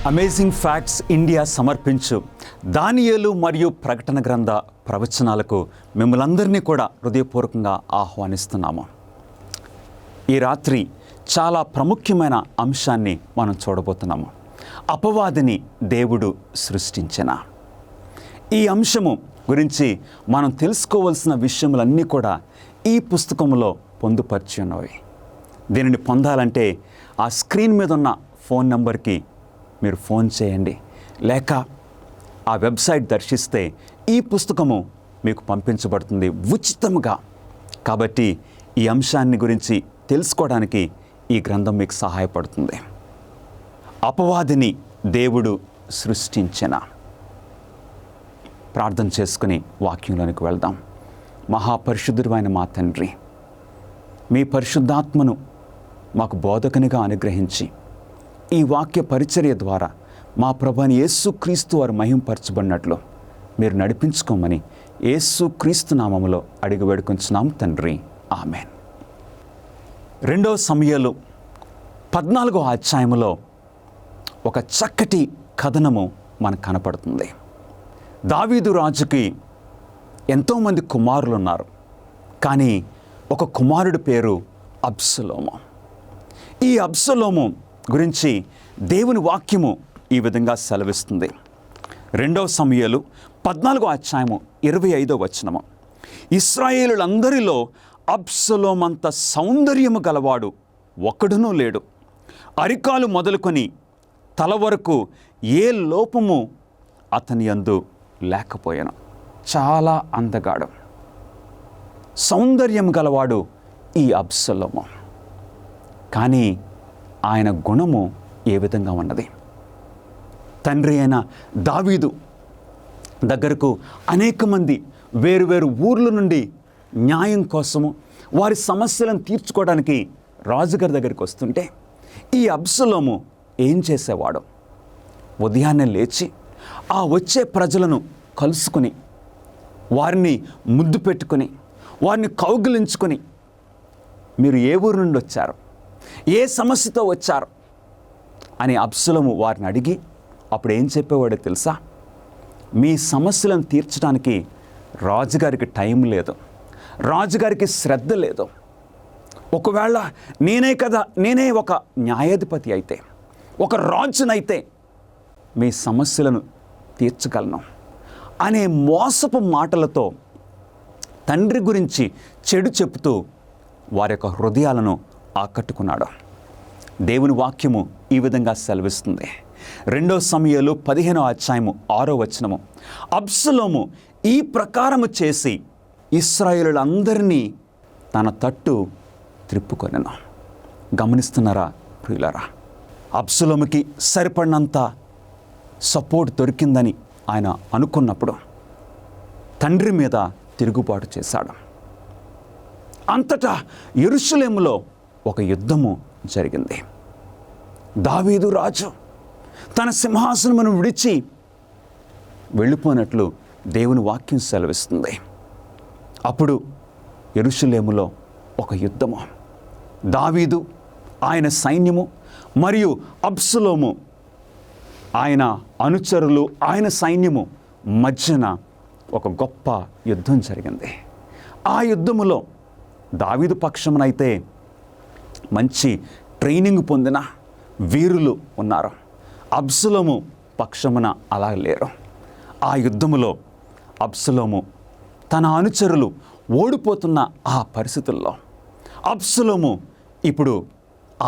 Amazing facts India సమర్పించు దానియేలు మరియు ప్రకటన గ్రంథ ప్రవచనాలకు మిమ్మల్ందరినీ కూడా హృదయపూర్వకంగా ఆహ్వానిస్తున్నాము. ఈ రాత్రి చాలా ప్రాముఖ్యమైన అంశాన్ని మనం చూడబోతున్నాము. అపవాదిని దేవుడు సృష్టించిన ఈ అంశము గురించి మనం తెలుసుకోవాల్సిన విషయములన్నీ కూడా ఈ పుస్తకంలో పొందుపరిచి ఉన్నవి. దీనిని పొందాలంటే ఆ స్క్రీన్ మీద ఉన్న ఫోన్ నంబర్కి మీరు ఫోన్ చేయండి, లేక ఆ వెబ్సైట్ దర్శిస్తే ఈ పుస్తకము మీకు పంపించబడుతుంది ఉచితంగా. కాబట్టి ఈ అంశాన్ని గురించి తెలుసుకోవడానికి ఈ గ్రంథం మీకు సహాయపడుతుంది. అపవాదిని దేవుడు సృష్టించిన. ప్రార్థన చేసుకుని వాక్యంలోనికి వెళ్దాం. మహాపరిశుద్ధుడైన మా తండ్రి, మీ పరిశుద్ధాత్మను మాకు బోధకునిగా అనుగ్రహించి ఈ వాక్య పరిచర్య ద్వారా మా ప్రభువైన యేసుక్రీస్తు వారు మహింపరచబడినట్లు మీరు నడిపించుకోమని యేసుక్రీస్తు నామములో అడిగి వేడుకొంచున్నాం తండ్రి, ఆమేన్. 2 సమూయేలు 14వ అధ్యాయములో ఒక చక్కటి కథనము మనకు కనపడుతుంది. దావీదు రాజుకి ఎంతోమంది కుమారులు ఉన్నారు, కానీ ఒక కుమారుడి పేరు అబ్షలోము. ఈ అబ్షలోము గురించి దేవుని వాక్యము ఈ విధంగా సెలవిస్తుంది. 2 సమూయేలు 14వ అధ్యాయము 25వ వచనము. ఇశ్రాయేలులందరిలో అబ్షలోమంత సౌందర్యము గలవాడు ఒక్కడునూ లేడు. అరికాలు మొదలుకొని తల వరకు ఏ లోపము అతని యందు లేకపోయాను. చాలా అందగాడు, సౌందర్యం గలవాడు ఈ అబ్షలోము. కానీ ఆయన గుణము ఏ విధంగా ఉన్నది? తండ్రి అయిన దావీదు దగ్గరకు అనేక మంది వేరువేరు ఊర్ల నుండి న్యాయం కోసము వారి సమస్యలను తీర్చుకోవడానికి రాజుగారి దగ్గరికి వస్తుంటే ఈ అబ్షలోము ఏం చేసేవాడు? ఉదయాన్నే లేచి ఆ వచ్చే ప్రజలను కలుసుకొని వారిని ముద్దు పెట్టుకొని వారిని కౌగిలించుకొని, మీరు ఏ ఊరు నుండి వచ్చారు, ఏ సమస్యతో వచ్చారు అని అబ్షలోము వారిని అడిగి అప్పుడు ఏం చెప్పేవాడో తెలుసా? మీ సమస్యలను తీర్చడానికి రాజుగారికి టైం లేదు, రాజుగారికి శ్రద్ధ లేదు. ఒకవేళ నేనే ఒక న్యాయాధిపతి అయితే, ఒక రాజునైతే మీ సమస్యలను తీర్చగలను అనే మోసపు మాటలతో తండ్రి గురించి చెడు చెబుతూ వారి యొక్క హృదయాలను ఆకట్టుకున్నాడు. దేవుని వాక్యము ఈ విధంగా సెలవిస్తుంది. 2 సమూయేలు 15వ అధ్యాయము 6వ వచనము. అబ్షలోము ఈ ప్రకారము చేసి ఇశ్రాయేలులందరినీ తన తట్టు త్రిప్పుకొనెను. గమనిస్తున్నారా ప్రియులారా? అబ్షలోముకి సరిపడినంత సపోర్ట్ దొరికిందని ఆయన అనుకున్నప్పుడు తండ్రి మీద తిరుగుబాటు చేశాడు. అంతటా యెరూషలేములో ఒక యుద్ధము జరిగింది. దావీదు రాజు తన సింహాసనమును విడిచి వెళ్ళిపోయినట్లు దేవుని వాక్యం సెలవిస్తుంది. అప్పుడు యెరూషలేములో ఒక యుద్ధము. దావీదు, ఆయన సైన్యము మరియు అబ్షలోము ఆయన అనుచరులు, ఆయన సైన్యము మధ్యన ఒక గొప్ప యుద్ధం జరిగింది. ఆ యుద్ధములో దావీదు పక్షమునైతే మంచి ట్రైనింగ్ పొందిన వీరులు ఉన్నారు. అబ్షలోము పక్షమున అలా లేరు. ఆ యుద్ధములో అబ్షలోము తన అనుచరులు ఓడిపోతున్న ఆ పరిస్థితుల్లో అబ్షలోము ఇప్పుడు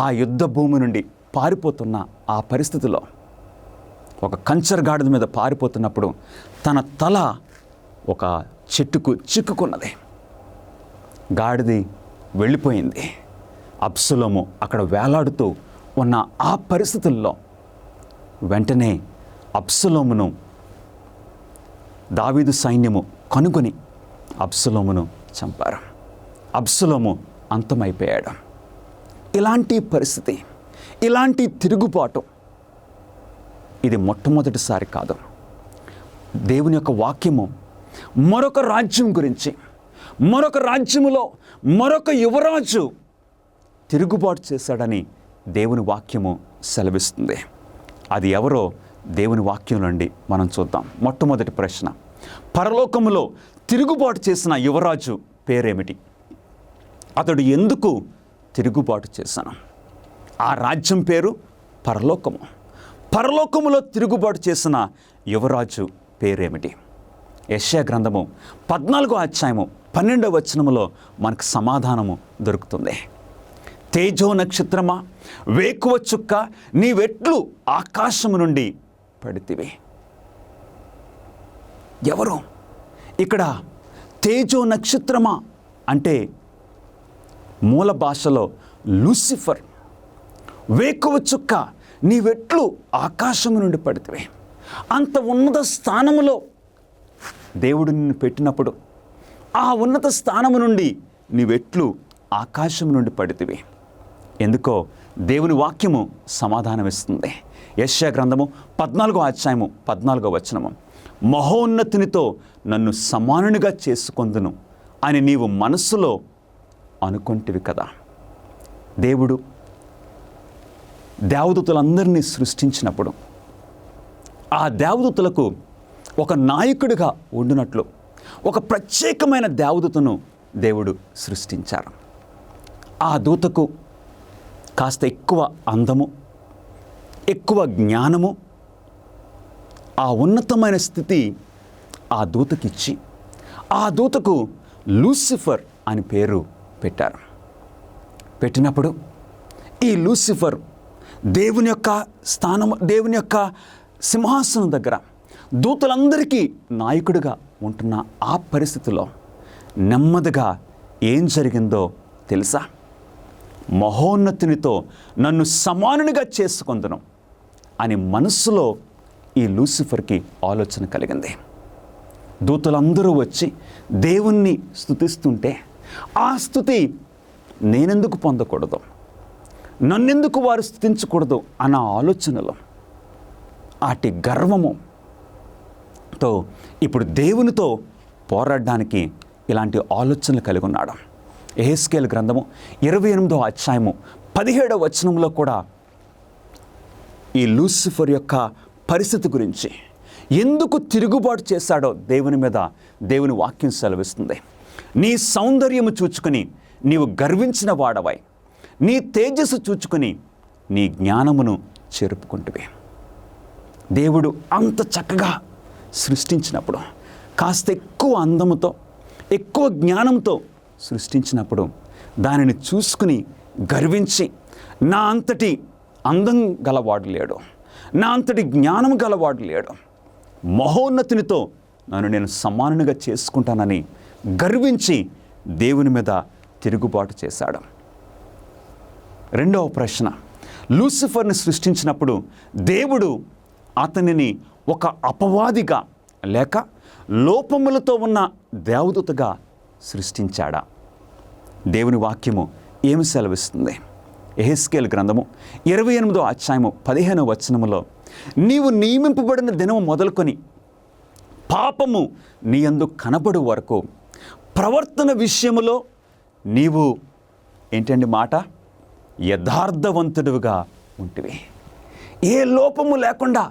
ఆ యుద్ధ భూమి నుండి పారిపోతున్న ఆ పరిస్థితిలో ఒక కంచర్ గాడిద మీద పారిపోతున్నప్పుడు తన తల ఒక చెట్టుకు చిక్కుకున్నది. గాడిది వెళ్ళిపోయింది. అబ్షలోము అక్కడ వేలాడుతూ ఉన్న ఆ పరిస్థితుల్లో వెంటనే అబ్షలోమును దావీదు సైన్యము కనుగొని అబ్షలోమును చంపారు. అబ్షలోము అంతమైపోయాడు. ఇలాంటి పరిస్థితి, ఇలాంటి తిరుగుబాటు ఇది మొట్టమొదటిసారి కాదు. దేవుని యొక్క వాక్యము మరొక రాజ్యం గురించి, మరొక రాజ్యములో మరొక యువరాజు తిరుగుబాటు చేశాడని దేవుని వాక్యము సెలవిస్తుంది. అది ఎవరో దేవుని వాక్యం నుండి మనం చూద్దాం. మొట్టమొదటి ప్రశ్న, పరలోకములో తిరుగుబాటు చేసిన యువరాజు పేరేమిటి? అతడు ఎందుకు తిరుగుబాటు చేశాను? ఆ రాజ్యం పేరు పరలోకము. పరలోకములో తిరుగుబాటు చేసిన యువరాజు పేరేమిటి? యెషయా గ్రంథము 14వ అధ్యాయము 12వ వచనములో మనకు సమాధానము దొరుకుతుంది. తేజో నక్షత్రమా, వేకువ చుక్క, నీవెట్లు ఆకాశము నుండి పడితివి. ఎవరు ఇక్కడ తేజో నక్షత్రమా అంటే మూల భాషలో లూసిఫర్. వేకువ చుక్క, నీవెట్లు ఆకాశము నుండి పడితివి. అంత ఉన్నత స్థానములో దేవుడు నిన్ను పెట్టినప్పుడు ఆ ఉన్నత స్థానము నుండి నీవెట్లు ఆకాశం నుండి పడితివి. ఎందుకో దేవుని వాక్యము సమాధానమిస్తుంది. యెషయా గ్రంథము 14వ అధ్యాయము 14వ వచనము, మహోన్నతునితో నన్ను సమానునిగా చేసుకొందును అని నీవు మనస్సులో అనుకుంటివి కదా. దేవుడు దేవదూతలందరినీ సృష్టించినప్పుడు ఆ దేవదూతలకు ఒక నాయకుడిగా ఉండినట్లు ఒక ప్రత్యేకమైన దేవదూతను దేవుడు సృష్టించారు. ఆ దూతకు కాస్త ఎక్కువ అందము, ఎక్కువ జ్ఞానము, ఆ ఉన్నతమైన స్థితి ఆ దూతకిచ్చి ఆ దూతకు లూసిఫర్ అని పేరు పెట్టారు. పెట్టినప్పుడు ఈ లూసిఫర్ దేవుని యొక్క స్థానము, దేవుని యొక్క సింహాసనం దగ్గర దూతలందరికీ నాయకుడిగా ఉంటున్న ఆ పరిస్థితిలో నెమ్మదిగా ఏం జరిగిందో తెలుసా? మహోన్నతునితో నన్ను సమానునిగా చేసుకొందును అని మనస్సులో ఈ లూసిఫర్కి ఆలోచన కలిగింది. దూతలందరూ వచ్చి దేవుణ్ణి స్తుతిస్తుంటే ఆ స్తుతి నేనెందుకు పొందకూడదు, నన్నెందుకు వారు స్తుతించకూడదు అన్న ఆలోచనలో అటి గర్వముతో ఇప్పుడు దేవునితో పోరాడడానికి ఇలాంటి ఆలోచనలు కలిగి ఉన్నాడు. యెహెజ్కేలు గ్రంథము 28వ అధ్యాయము 17వ వచనంలో కూడా ఈ లూసిఫర్ యొక్క పరిస్థితి గురించి, ఎందుకు తిరుగుబాటు చేశాడో దేవుని మీద దేవుని వాక్యం సెలవిస్తుంది. నీ సౌందర్యము చూచుకొని నీవు గర్వించిన వాడవై, నీ తేజస్సు చూచుకొని నీ జ్ఞానమును చెరుపుకుంటువి. దేవుడు అంత చక్కగా సృష్టించినప్పుడు, కాస్త ఎక్కువ అందముతో ఎక్కువ జ్ఞానంతో సృష్టించినప్పుడు దానిని చూసుకుని గర్వించి నా అంతటి అందం గలవాడు లేడు, నా అంతటి జ్ఞానం గలవాడు లేడు, మహోన్నతునితో నన్ను నేను సమానునిగా చేసుకుంటానని గర్వించి దేవుని మీద తిరుగుబాటు చేశాడు. రెండవ ప్రశ్న, లూసిఫర్ని సృష్టించినప్పుడు దేవుడు అతనిని ఒక అపవాదిగా లేక లోపములతో ఉన్న దేవదూతగా సృష్టించాడా? దేవుని వాక్యము ఏమి సెలవిస్తుంది? యెహెజ్కేలు గ్రంథము 28వ అధ్యాయము 15వ వచనములో, నీవు నియమింపబడిన దినము మొదలుకొని పాపము నీ యందు కనబడు వరకు ప్రవర్తన విషయములో నీవు ఏంటండి మాట, యథార్థవంతుడివిగా ఉంటివి. ఏ లోపము లేకుండా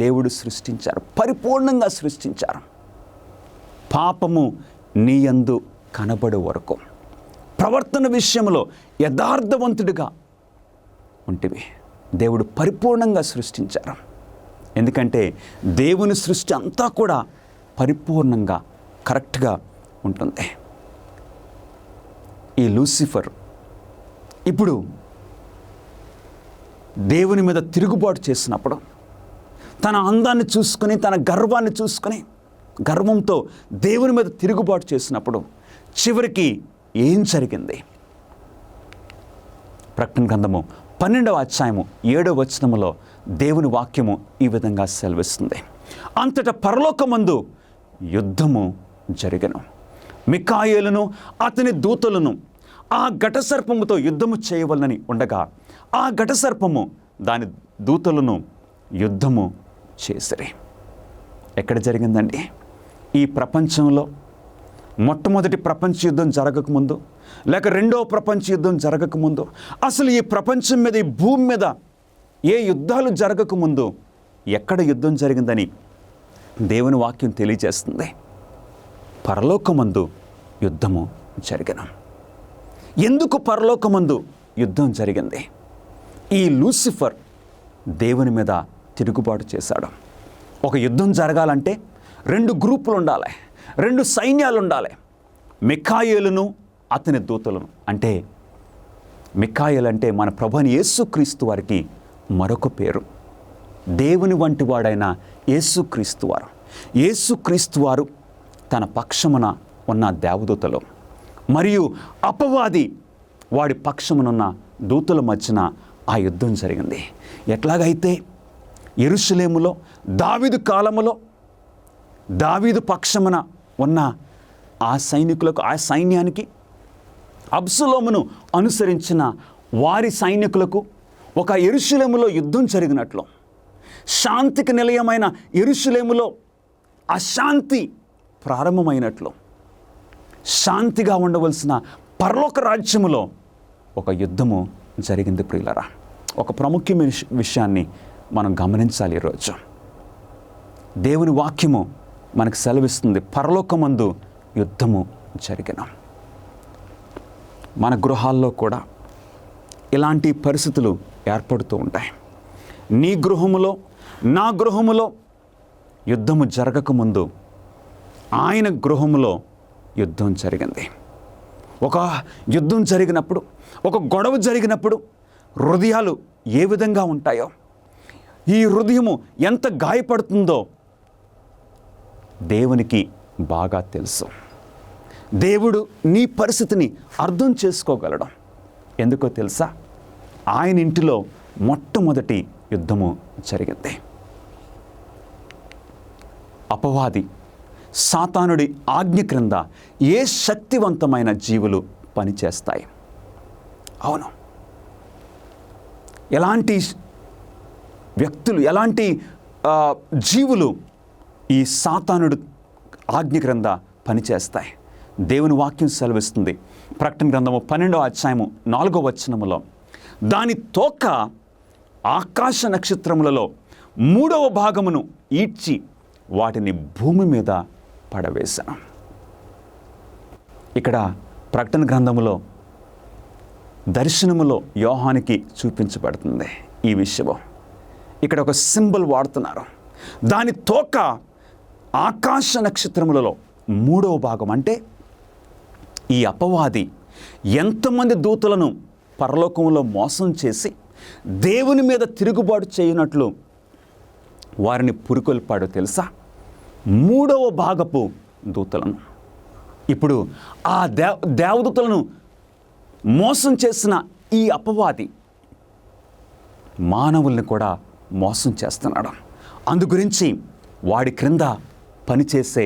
దేవుడు సృష్టించారు, పరిపూర్ణంగా సృష్టించారు. పాపము నీ యందు కనబడు వరకు ప్రవర్తన విషయంలో యథార్థవంతుడిగా ఉంటివి. దేవుడు పరిపూర్ణంగా సృష్టించారు. ఎందుకంటే దేవుని సృష్టి అంతా కూడా పరిపూర్ణంగా కరెక్ట్గా ఉంటుంది. ఈ లూసిఫర్ ఇప్పుడు దేవుని మీద తిరుగుబాటు చేసినప్పుడు, తన అందాన్ని చూసుకుని, తన గర్వాన్ని చూసుకుని, గర్వంతో దేవుని మీద తిరుగుబాటు చేసినప్పుడు చివరికి ఏం జరిగింది? ప్రకటన గ్రంథము 12వ అధ్యాయము 7వ వచనములో దేవుని వాక్యము ఈ విధంగా సెలవిస్తుంది. అంతటా పరలోకమందు యుద్ధము జరిగెను. మిఖాయేలును అతని దూతలను ఆ ఘటసర్పముతో యుద్ధము చేయవలనని ఉండగా, ఆ ఘటసర్పము దాని దూతలను యుద్ధము చేసిరి. ఎక్కడ జరిగిందండి? ఈ ప్రపంచంలో మొట్టమొదటి ప్రపంచ యుద్ధం జరగకముందు, లేక రెండవ ప్రపంచ యుద్ధం జరగకముందు, అసలు ఈ ప్రపంచం మీద, ఈ భూమి మీద ఏ యుద్ధాలు జరగకముందు ఎక్కడ యుద్ధం జరిగిందని దేవుని వాక్యం తెలియజేస్తుంది. పరలోకమందు యుద్ధము జరిగెను. ఎందుకు పరలోకమందు యుద్ధం జరిగింది? ఈ లూసిఫర్ దేవుని మీద తిరుగుబాటు చేశాడు. ఒక యుద్ధం జరగాలంటే 2 గ్రూపులు ఉండాలి, 2 సైన్యాలు ఉండాలి. మిఖాయేలును అతని దూతలను. అంటే మిఖాయేలు అంటే మన ప్రభువైన యేసుక్రీస్తు వారికి మరొక పేరు. దేవుని వంటి వాడైన యేసుక్రీస్తు వారు. యేసుక్రీస్తు వారు తన పక్షమున ఉన్న దేవదూతలు మరియు అపవాది వాడి పక్షమునున్న దూతల మధ్యన ఆ యుద్ధం జరిగింది. ఎట్లాగైతే యెరూషలేములో దావీదు కాలములో దావీదు పక్షమున ఉన్న ఆ సైనికులకు, ఆ సైన్యానికి, అబ్షలోమును అనుసరించిన వారి సైనికులకు ఒక యెరూషలేములో యుద్ధం జరిగినట్లు, శాంతికి నిలయమైన యెరూషలేములో అశాంతి ప్రారంభమైనట్లు, శాంతిగా ఉండవలసిన పరలోక రాజ్యములో ఒక యుద్ధము జరిగింది. ప్రియులరా, ఒక ప్రాముఖ్యమైన విషయాన్ని మనం గమనించాలి. ఈరోజు దేవుని వాక్యము మనకు సెలవిస్తుంది, పరలోకమందు యుద్ధము జరిగెను. మన గృహాల్లో కూడా ఇలాంటి పరిస్థితులు ఏర్పడుతూ ఉంటాయి. నీ గృహములో, నా గృహములో యుద్ధము జరగకముందు ఆయన గృహములో యుద్ధం జరిగింది. ఒక యుద్ధం జరిగినప్పుడు, ఒక గొడవ జరిగినప్పుడు హృదయాలు ఏ విధంగా ఉంటాయో, ఈ హృదయము ఎంత గాయపడుతుందో దేవునికి బాగా తెలుసు. దేవుడు నీ పరిస్థితిని అర్థం చేసుకోగలడు. ఎందుకో తెలుసా? ఆయన ఇంటిలో మొట్టమొదటి యుద్ధము జరిగింది. అపవాది సాతానుడి ఆజ్ఞ క్రింద ఏ శక్తివంతమైన జీవులు పనిచేస్తాయి? అవును, ఎలాంటి వ్యక్తులు, ఎలాంటి జీవులు ఈ సాతానుడు ఆజ్ఞ క్రింద పనిచేస్తాయి? దేవుని వాక్యం సెలవిస్తుంది. ప్రకటన గ్రంథము 12వ అధ్యాయము 4వ వచనములో, దాని తోక ఆకాశ నక్షత్రములలో 3వ భాగమును ఈడ్చి వాటిని భూమి మీద పడవేశాను. ఇక్కడ ప్రకటన గ్రంథములో దర్శనములో యోహానికి చూపించబడుతుంది ఈ విషయం. ఇక్కడ ఒక సింబల్ వాడుతున్నారు. దాని తోక ఆకాశ నక్షత్రములలో 3వ భాగం. అంటే ఈ అపవాది ఎంతమంది దూతలను పరలోకంలో మోసం చేసి దేవుని మీద తిరుగుబాటు చేయనట్లు వారిని పురికొల్పాడో తెలుసా? 3వ భాగపు దూతలను. ఇప్పుడు ఆ దేవదూతలను మోసం చేసిన ఈ అపవాది మానవుల్ని కూడా మోసం చేస్తున్నాడు. అందు గురించి వాడి క్రింద పనిచేసే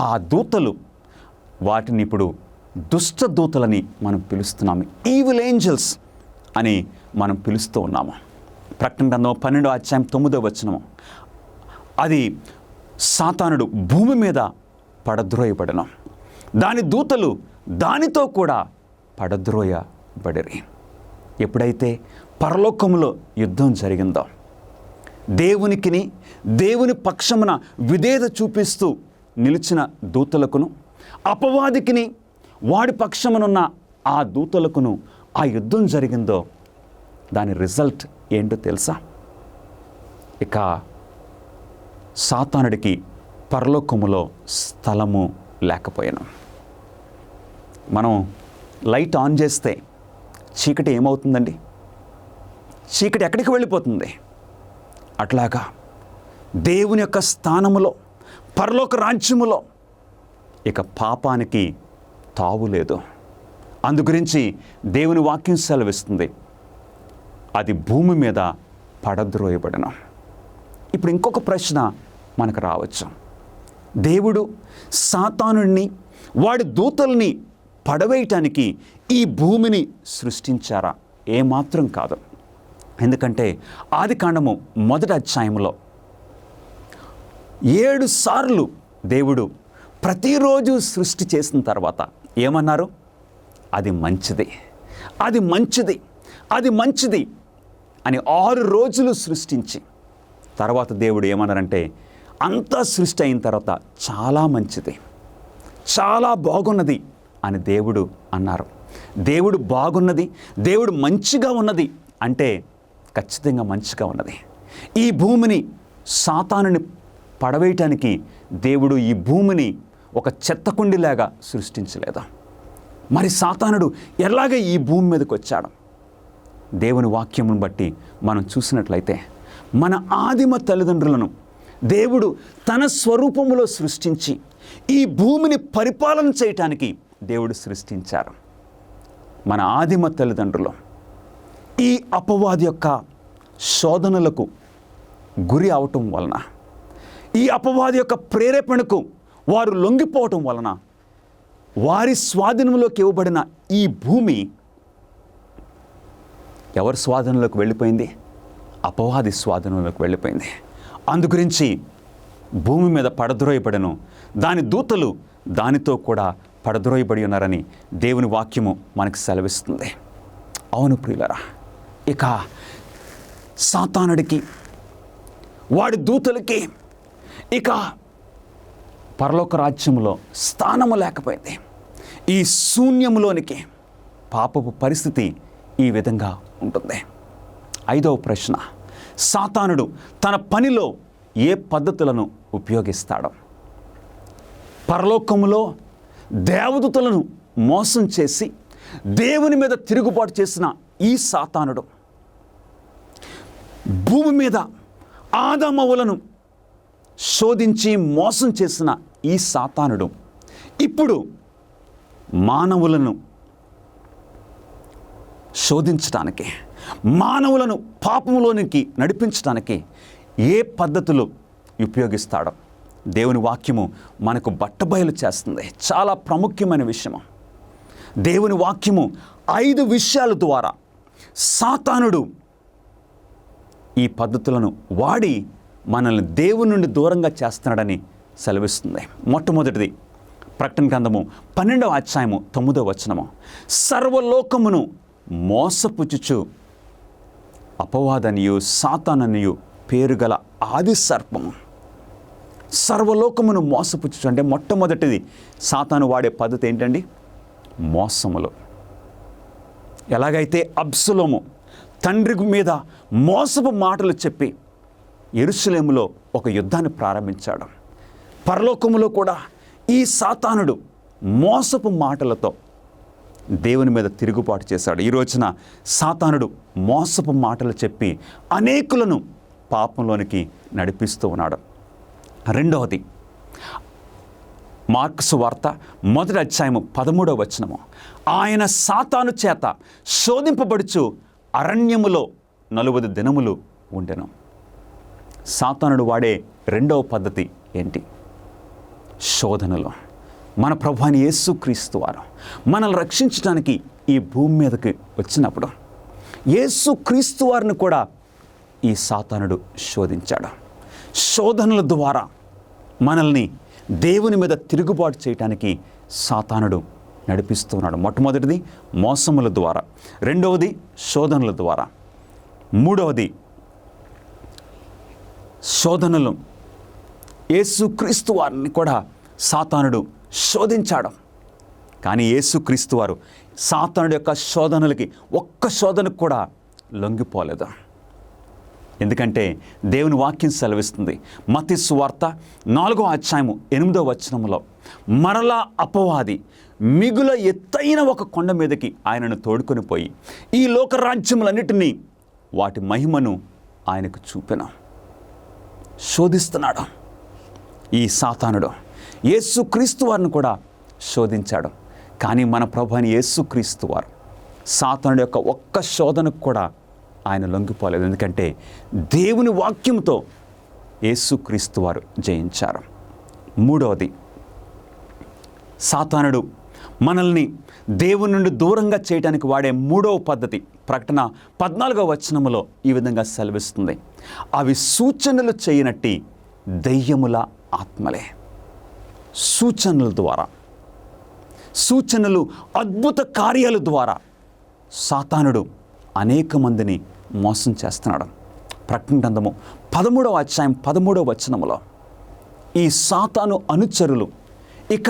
ఆ దూతలు, వాటిని ఇప్పుడు దుష్ట దూతలని మనం పిలుస్తున్నాము. ఈవిల్ ఏంజల్స్ అని మనం పిలుస్తూ ఉన్నాము. ప్రకటన గ్రంథం 12వ అధ్యాయం 9వ వచనము, అది సాతానుడు భూమి మీద పడద్రోయబడను, దాని దూతలు దానితో కూడా పడద్రోయబడిరి. ఎప్పుడైతే పరలోకములో యుద్ధం జరిగిందో, దేవునికిని దేవుని పక్షమున విధేయత చూపిస్తూ నిలిచిన దూతలకును, అపవాదికిని వాడి పక్షమునున్న ఆ దూతలకును ఆ యుద్ధం జరిగిందో, దాని రిజల్ట్ ఏంటో తెలుసా? ఇక సాతానుడికి పరలోకములో స్థలము లేకపోయాను. మనం లైట్ ఆన్ చేస్తే చీకటి ఏమవుతుందండి? చీకటి ఎక్కడికి వెళ్ళిపోతుంది? అట్లాగా దేవుని యొక్క స్థానములో, పరలోక రాజ్యములో ఇక పాపానికి తావు లేదు. అందుగురించి దేవుని వాక్యం సెలవిస్తుంది, అది భూమి మీద పడద్రోయబడను. ఇప్పుడు ఇంకొక ప్రశ్న మనకు రావచ్చు. దేవుడు సాతానుడిని, వాడి దూతల్ని పడవేయటానికి ఈ భూమిని సృష్టించారా? ఏమాత్రం కాదు. ఎందుకంటే ఆదికాండము 1వ అధ్యాయంలో 7 సార్లు దేవుడు ప్రతిరోజు సృష్టి చేసిన తర్వాత ఏమన్నారు? అది మంచిది, అది మంచిది, అది మంచిది అని 6 రోజులు సృష్టించి తర్వాత దేవుడు ఏమన్నారంటే, అంతా సృష్టి అయిన తర్వాత చాలా మంచిది, చాలా బాగున్నది అని దేవుడు అన్నారు. దేవుడు బాగున్నది, దేవుడు మంచిగా ఉన్నది అంటే ఖచ్చితంగా మంచిగా ఉన్నది. ఈ భూమిని సాతానుని పడవేయటానికి దేవుడు ఈ భూమిని ఒక చెత్తకుండిలాగా సృష్టించలేదు. మరి సాతానుడు ఎలాగ ఈ భూమి మీదకి వచ్చాడు? దేవుని వాక్యమును బట్టి మనం చూసినట్లయితే, మన ఆదిమ తల్లిదండ్రులను దేవుడు తన స్వరూపములో సృష్టించి ఈ భూమిని పరిపాలన చేయటానికి దేవుడు సృష్టించారు. మన ఆదిమ తల్లిదండ్రులు ఈ అపవాది యొక్క శోధనలకు గురి అవటం వలన, ఈ అపవాది యొక్క ప్రేరేపణకు వారు లొంగిపోవటం వలన వారి స్వాధీనంలోకి ఇవ్వబడిన ఈ భూమి ఎవరి స్వాధీనంలోకి వెళ్ళిపోయింది? అపవాది స్వాధీనంలోకి వెళ్ళిపోయింది. అందుగురించి భూమి మీద పడద్రోయబడను, దాని దూతలు దానితో కూడా పడద్రోయబడి ఉన్నారని దేవుని వాక్యము మనకు సెలవిస్తుంది. అవును ప్రియులరా, ఇక సాతానుడికి, వాడి దూతలకి ఇక పరలోక రాజ్యంలో స్థానము లేకపోయింది. ఈ శూన్యములోనికి పాపపు పరిస్థితి ఈ విధంగా ఉంటుంది. 5వ ప్రశ్న, సాతానుడు తన పనిలో ఏ పద్ధతులను ఉపయోగిస్తాడో? పరలోకములో దేవదూతలను మోసం చేసి దేవుని మీద తిరుగుబాటు చేసిన ఈ సాతానుడు, భూమి మీద ఆదామవ్వలను శోధించి మోసం చేసిన ఈ సాతానుడు ఇప్పుడు మానవులను శోధించడానికి, మానవులను పాపములోనికి నడిపించడానికి ఏ పద్ధతులు ఉపయోగిస్తాడో దేవుని వాక్యము మనకు బట్టబయలు చేస్తుంది. చాలా ప్రాముఖ్యమైన విషయము. దేవుని వాక్యము 5 విషయాల ద్వారా సాతానుడు ఈ పద్ధతులను వాడి మనల్ని దేవుని నుండి దూరంగా చేస్తున్నాడని సెలవిస్తుంది. మొట్టమొదటిది ప్రకటన గ్రంథము 12వ అధ్యాయము 9వ వచనము, సర్వలోకమును మోసపుచ్చుచు అపవాదనియు సాతాననియు పేరుగల ఆది సర్పము. సర్వలోకమును మోసపుచ్చుచు అంటే మొట్టమొదటిది సాతాను వాడే పద్ధతి ఏంటండి? మోసములు. ఎలాగైతే అబ్సలోము తండ్రి మీద మోసపు మాటలు చెప్పి యెరూషలేములో ఒక యుద్ధాన్ని ప్రారంభించాడు, పరలోకములో కూడా ఈ సాతానుడు మోసపు మాటలతో దేవుని మీద తిరుగుబాటు చేశాడు. ఈ రోజున సాతానుడు మోసపు మాటలు చెప్పి అనేకులను పాపంలోనికి నడిపిస్తూ ఉన్నాడు. రెండవది మార్కు సువార్త 1వ అధ్యాయము 13వ వచనము, ఆయన సాతాను చేత శోధింపబడుచు అరణ్యములో 40 దినములు ఉండెను. సాతానుడు వాడే రెండవ పద్ధతి ఏంటి? శోధనలు. మన ప్రభువైన యేసుక్రీస్తు వారు మనల్ని రక్షించడానికి ఈ భూమి మీదకి వచ్చినప్పుడు యేసుక్రీస్తు వారిని కూడా ఈ సాతానుడు శోధించాడు. శోధనల ద్వారా మనల్ని దేవుని మీద తిరుగుబాటు చేయడానికి సాతానుడు నడిపిస్తున్నాడు. మొట్టమొదటిది మోసముల ద్వారా, రెండవది శోధనల ద్వారా, మూడవది శోధనలు. యేసుక్రీస్తు వారిని కూడా సాతానుడు శోధించాడు. కానీ యేసుక్రీస్తు వారు సాతానుడి యొక్క శోధనలకి ఒక్క శోధనకు కూడా లొంగిపోలేదు. ఎందుకంటే దేవుని వాక్యం సెలవిస్తుంది. మత్తయి సువార్త 4వ అధ్యాయము 8వ వచనంలో, మరలా అపవాది మిగుల ఎత్తైన ఒక కొండ మీదకి ఆయనను తోడుకొని పోయి ఈ లోక రాజ్యములన్నిటినీ వాటి మహిమను ఆయనకు చూపెను. శోధిస్తున్నాడు ఈ సాతానుడు. యేసుక్రీస్తు వారిని కూడా శోధించాడు. కానీ మన ప్రభు అయిన యేసుక్రీస్తు వారు సాతానుడి యొక్క ఒక్క శోధనకు కూడా ఆయన లొంగిపోలేదు. ఎందుకంటే దేవుని వాక్యంతో యేసుక్రీస్తు వారు జయించారు. మూడవది, సాతానుడు మనల్ని దేవుని నుండి దూరంగా చేయడానికి వాడే మూడవ పద్ధతి ప్రకటన 14వ వచనములో ఈ విధంగా సెలవిస్తుంది. అవి సూచనలు చేయనట్టి దెయ్యముల ఆత్మలే. సూచనల ద్వారా, సూచనలు, అద్భుత కార్యాల ద్వారా సాతానుడు అనేక మందిని మోసం చేస్తున్నాడు. ప్రకటన గ్రంథము 13వ అధ్యాయం 13వ వచనములో ఈ సాతాను అనుచరులు ఇక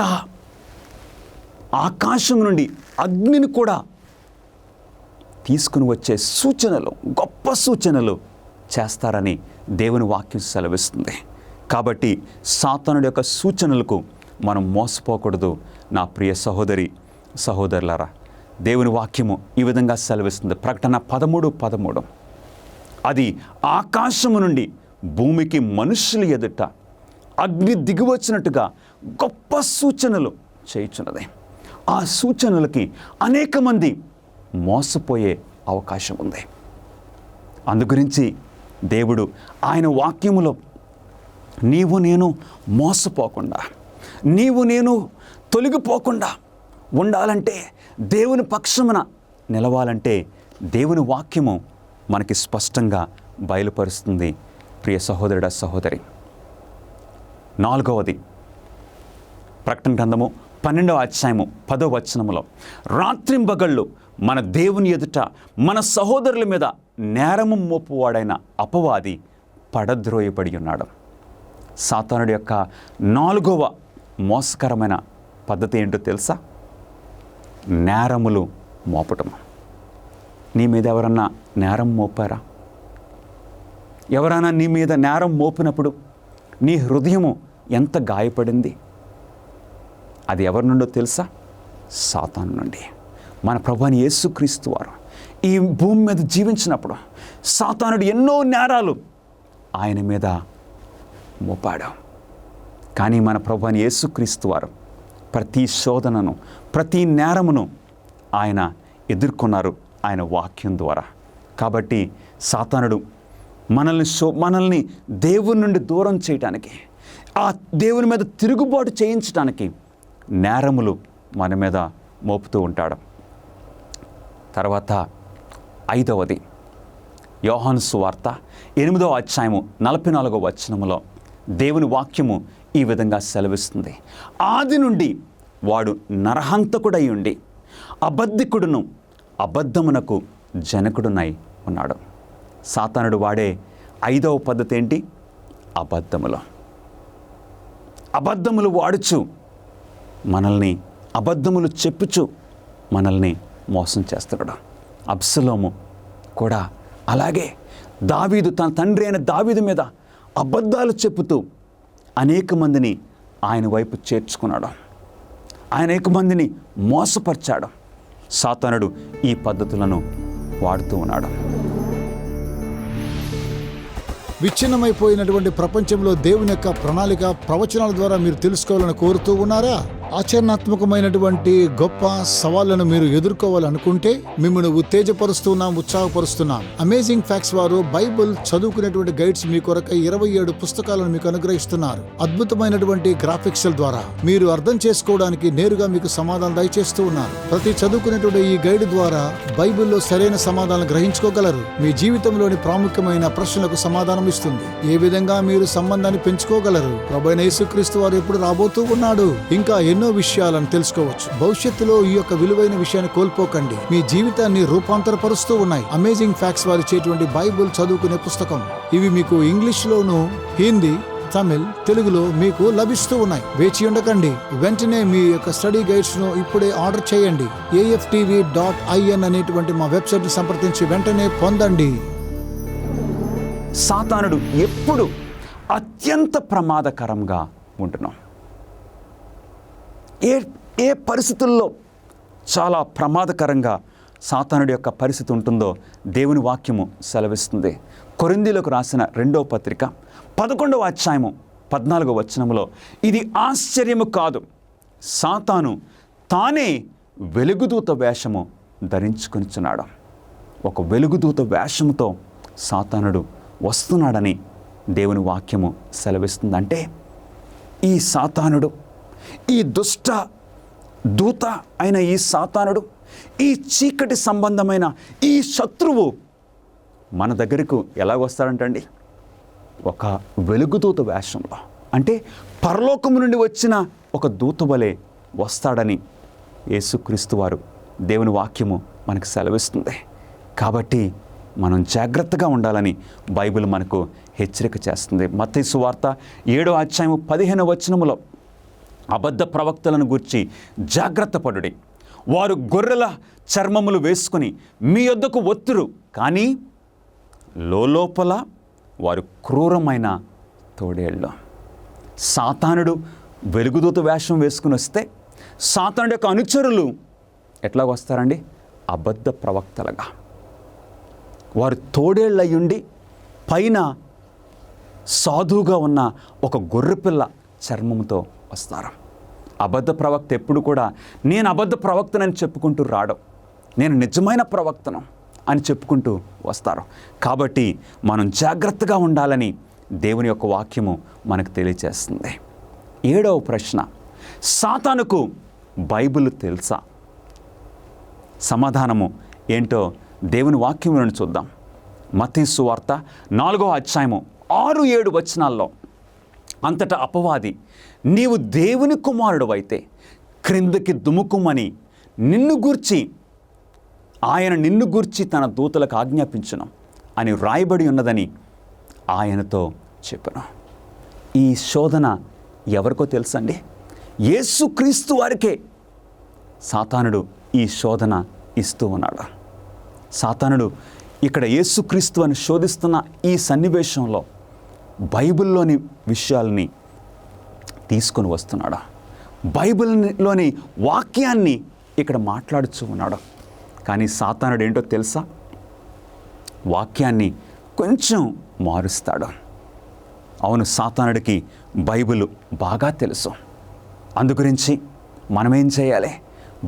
ఆకాశం నుండి అగ్నిని కూడా తీసుకుని వచ్చే సూచనలు, గొప్ప సూచనలు చేస్తారని దేవుని వాక్యం సెలవిస్తుంది. కాబట్టి సాతానుడి యొక్క సూచనలకు మనం మోసపోకూడదు. నా ప్రియ సహోదరి సహోదరులారా, దేవుని వాక్యము ఈ విధంగా సెలవిస్తుంది. ప్రకటన 13:13, అది ఆకాశము నుండి భూమికి మనుషుల ఎదుట అగ్ని దిగివచ్చినట్టుగా గొప్ప సూచనలు చేయుచున్నది. ఆ సూచనలకి అనేక మంది మోసపోయే అవకాశం ఉంది. అందుగురించి దేవుడు ఆయన వాక్యములో నీవు నేను మోసపోకుండా, నీవు నేను తొలగిపోకుండా ఉండాలంటే, దేవుని పక్షమున నిలవాలంటే దేవుని వాక్యము మనకి స్పష్టంగా బయలుపరుస్తుంది. ప్రియ సహోదరుడా సహోదరి, నాలుగవది, ప్రకటన గ్రంథము 12వ అధ్యాయము 10వ వచనములో, రాత్రింబగళ్ళు మన దేవుని ఎదుట మన సహోదరుల మీద నేరము మోపువాడైన అపవాది పడద్రోయబడి ఉన్నాడు. సాతానుడి యొక్క 4వ మోసకరమైన పద్ధతి ఏంటో తెలుసా? నేరములు మోపటం. నీ మీద ఎవరన్నా నేరం మోపారా? ఎవరైనా నీ మీద నేరం మోపినప్పుడు నీ హృదయము ఎంత గాయపడింది? అది ఎవరి నుండో తెలుసా? సాతాను నుండి. మన ప్రభువైన యేసుక్రీస్తు వారు ఈ భూమి మీద జీవించినప్పుడు సాతానుడు ఎన్నో నేరాలు ఆయన మీద మోపాడు. కానీ మన ప్రభువైన యేసుక్రీస్తు వారు ప్రతి శోధనను, ప్రతి నేరమును ఆయన ఎదుర్కొన్నారు ఆయన వాక్యం ద్వారా. కాబట్టి సాతానుడు మనల్ని దేవుని నుండి దూరం చేయటానికి, ఆ దేవుని మీద తిరుగుబాటు చేయించడానికి నేరములు మన మీద మోపుతూ ఉంటాడు. తర్వాత 5వది, యోహాను సువార్త 8వ అధ్యాయము 44వ వచనములో దేవుని వాక్యము ఈ విధంగా సెలవిస్తుంది. ఆది నుండి వాడు నరహంతకుడై ఉండి అబద్ధికుడును అబద్ధమునకు జనకుడునై ఉన్నాడు. సాతానుడు వాడే 5వ పద్ధతి ఏంటి? అబద్ధములు వాడుచు మనల్ని, అబద్ధములు చెప్పుచు మనల్ని మోసం చేస్తున్నాడు. అబ్సలోము కూడా అలాగే దావీదు, తన తండ్రి అయిన దావీదు మీద అబద్ధాలు చెప్పుతూ అనేక మందిని ఆయన వైపు చేర్చుకున్నాడు, అనేక మందిని మోసపరిచాడు. సాతానుడు ఈ పద్ధతులను వాడుతూ ఉన్నాడు. విచ్ఛిన్నమైపోయినటువంటి ప్రపంచంలో దేవుని యొక్క ప్రణాళిక ప్రవచనాల ద్వారా మీరు తెలుసుకోవాలని కోరుతూ ఉన్నారా? ఆచరణాత్మకమైనటువంటి గొప్ప సవాళ్లను మీరు ఎదుర్కోవాలనుకుంటే మిమ్మల్ని ఉత్సాహపరుస్తున్నాం. అమేజింగ్ ఫ్యాక్ట్స్ వారు బైబిల్ చదువుకునేటువంటి గైడ్స్ మీ కొరకై 27 పుస్తకాలను మీకు అనుగ్రహిస్తున్నారు. అద్భుతమైనటువంటి గ్రాఫిక్స్ ద్వారా మీరు అర్థం చేసుకోవడానికి నేరుగా మీకు సమాధానం దయచేస్తూ ఉన్నారు. ప్రతి చదువుకునేటువంటి ఈ గైడ్ ద్వారా బైబిల్లో సరైన సమాధానం గ్రహించుకోగలరు. మీ జీవితంలోని ప్రాముఖ్యమైన ప్రశ్నలకు సమాధానం ఇస్తుంది. ఏ విధంగా మీరు సంబంధాన్ని పెంచుకోగలరు? ప్రభువైన యేసుక్రీస్తు వారు ఎప్పుడు రాబోతూ ఉన్నాడు? ఇంకా ఎన్నో విషయాలను తెలుసుకోవచ్చు. భవిష్యత్తులో ఈ యొక్క విలువైన విషయాన్ని కోల్పోకండి. మీ జీవితాన్ని రూపాంతరపరుస్తూ ఉన్నాయి అమేజింగ్ ఫ్యాక్ట్స్ వారు ఇచ్చేటువంటి బైబిల్ చదువుకునే పుస్తకం. ఇవి మీకు ఇంగ్లీష్ లోను, హిందీ, తమిళ్, తెలుగులో మీకు లభిస్తూ ఉన్నాయి. వేచి ఉండకండి, వెంటనే మీ యొక్క స్టడీ గైడ్స్ ను ఇప్పుడే ఆర్డర్ చేయండి. AFTV.in అనేటువంటి మా వెబ్సైట్ ని సంప్రదించి వెంటనే పొందండి. సాతానుడు ఎప్పుడు అత్యంత ప్రమాదకరంగా ఉంటున్నాం. ఏ పరిస్థితుల్లో చాలా ప్రమాదకరంగా సాతానుడి యొక్క పరిస్థితి ఉంటుందో దేవుని వాక్యము సెలవిస్తుంది. కొరింథీయులకు రాసిన 2వ పత్రిక 11వ అధ్యాయము 14వ వచనములో, ఇది ఆశ్చర్యము కాదు, సాతాను తానే వెలుగుదూత వేషము ధరించుకొనిచున్నాడు. ఒక వెలుగుదూత వేషముతో సాతానుడు వస్తున్నాడని దేవుని వాక్యము సెలవిస్తుంది. అంటే ఈ సాతానుడు, ఈ దుష్ట దూత అయిన ఈ సాతానుడు, ఈ చీకటి సంబంధమైన ఈ శత్రువు మన దగ్గరకు ఎలా వస్తాడంటండి? ఒక వెలుగుదూత వేషంలో, అంటే పరలోకము నుండి వచ్చిన ఒక దూత వలె వస్తాడని యేసుక్రీస్తు వారు దేవుని వాక్యము మనకు సెలవిస్తుంది. కాబట్టి మనం జాగ్రత్తగా ఉండాలని బైబిల్ మనకు హెచ్చరిక చేస్తుంది. మత్తయి సువార్త 7వ అధ్యాయము 15వ వచనములో, అబద్ధ ప్రవక్తలను గూర్చి జాగ్రత్త పడుడి, వారు గొర్రెల చర్మములు వేసుకుని మీ యొద్దకు వత్తురు, కానీ లోపల వారు క్రూరమైన తోడేళ్ళు. సాతానుడు వెలుగుదూత వేషం వేసుకుని వస్తే సాతానుడి యొక్క అనుచరులు ఎట్లా వస్తారండి? అబద్ధ ప్రవక్తలుగా. వారు తోడేళ్ళయ్యుండి పైన సాధువుగా ఉన్న ఒక గొర్రెపిల్ల చర్మంతో వస్తారు. అబద్ధ ప్రవక్త ఎప్పుడు కూడా నేను అబద్ధ ప్రవక్తనని చెప్పుకుంటూ రాడు, నేను నిజమైన ప్రవక్తను అని చెప్పుకుంటూ వస్తారు. కాబట్టి మనం జాగ్రత్తగా ఉండాలని దేవుని యొక్క వాక్యము మనకు తెలియజేస్తుంది. 7వ ప్రశ్న, సాతానుకు బైబిల్ తెలుసా? సమాధానము ఏంటో దేవుని వాక్యములను చూద్దాం. మత్తయి సువార్త 4వ అధ్యాయము 6-7 వచనాల్లో, అంతటా అపవాది, నీవు దేవుని కుమారుడు అయితే క్రిందకి దుముకుమని ఆయన నిన్ను గూర్చి తన దూతలకు ఆజ్ఞాపించును అని వ్రాయబడి ఉన్నదని ఆయనతో చెప్పను. ఈ శోధన ఎవరికో తెలుసండి? యేసుక్రీస్తు వారికే సాతానుడు ఈ శోధన ఇస్తూ ఉన్నాడు. సాతానుడు ఇక్కడ యేసుక్రీస్తు అని శోధిస్తున్న ఈ సన్నివేశంలో బైబిల్లోని విషయాల్ని తీసుకొని వస్తున్నాడు. బైబిల్లోని వాక్యాన్ని ఇక్కడ మాట్లాడుతూ ఉన్నాడు. కానీ సాతానుడు ఏంటో తెలుసా? వాక్యాన్ని కొంచెం మారుస్తాడు. అవును, సాతానుడికి బైబిల్ బాగా తెలుసు. అందుగురించి మనమేం చేయాలి?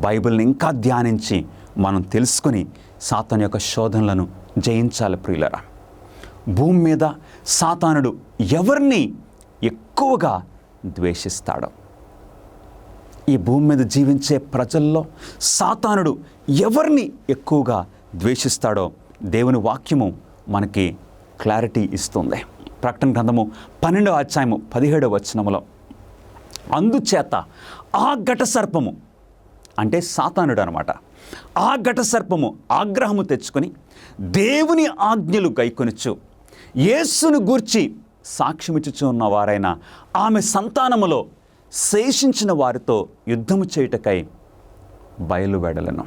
బైబిల్ని ఇంకా ధ్యానించి మనం తెలుసుకొని సాతాను యొక్క శోధనలను జయించాలి. ప్రియులరా, భూమి మీద సాతానుడు ఎవరిని ఎక్కువగా ద్వేషిస్తాడో, ఈ భూమి మీద జీవించే ప్రజల్లో సాతానుడు ఎవరిని ఎక్కువగా ద్వేషిస్తాడో దేవుని వాక్యము మనకి క్లారిటీ ఇస్తుంది. ప్రకటన గ్రంథము 12వ అధ్యాయము 17వ వచనములో, అందుచేత ఆ ఘట సర్పము, అంటే సాతానుడు అనమాట, ఆ ఘట సర్పము ఆగ్రహము తెచ్చుకొని దేవుని ఆజ్ఞలు గైకొనుచు యేసును గూర్చి సాక్ష్యమిచ్చుచు ఉన్న వారైన ఆమె సంతానములో శేషించిన వారితో యుద్ధము చేయుటకై బయలువెడలను.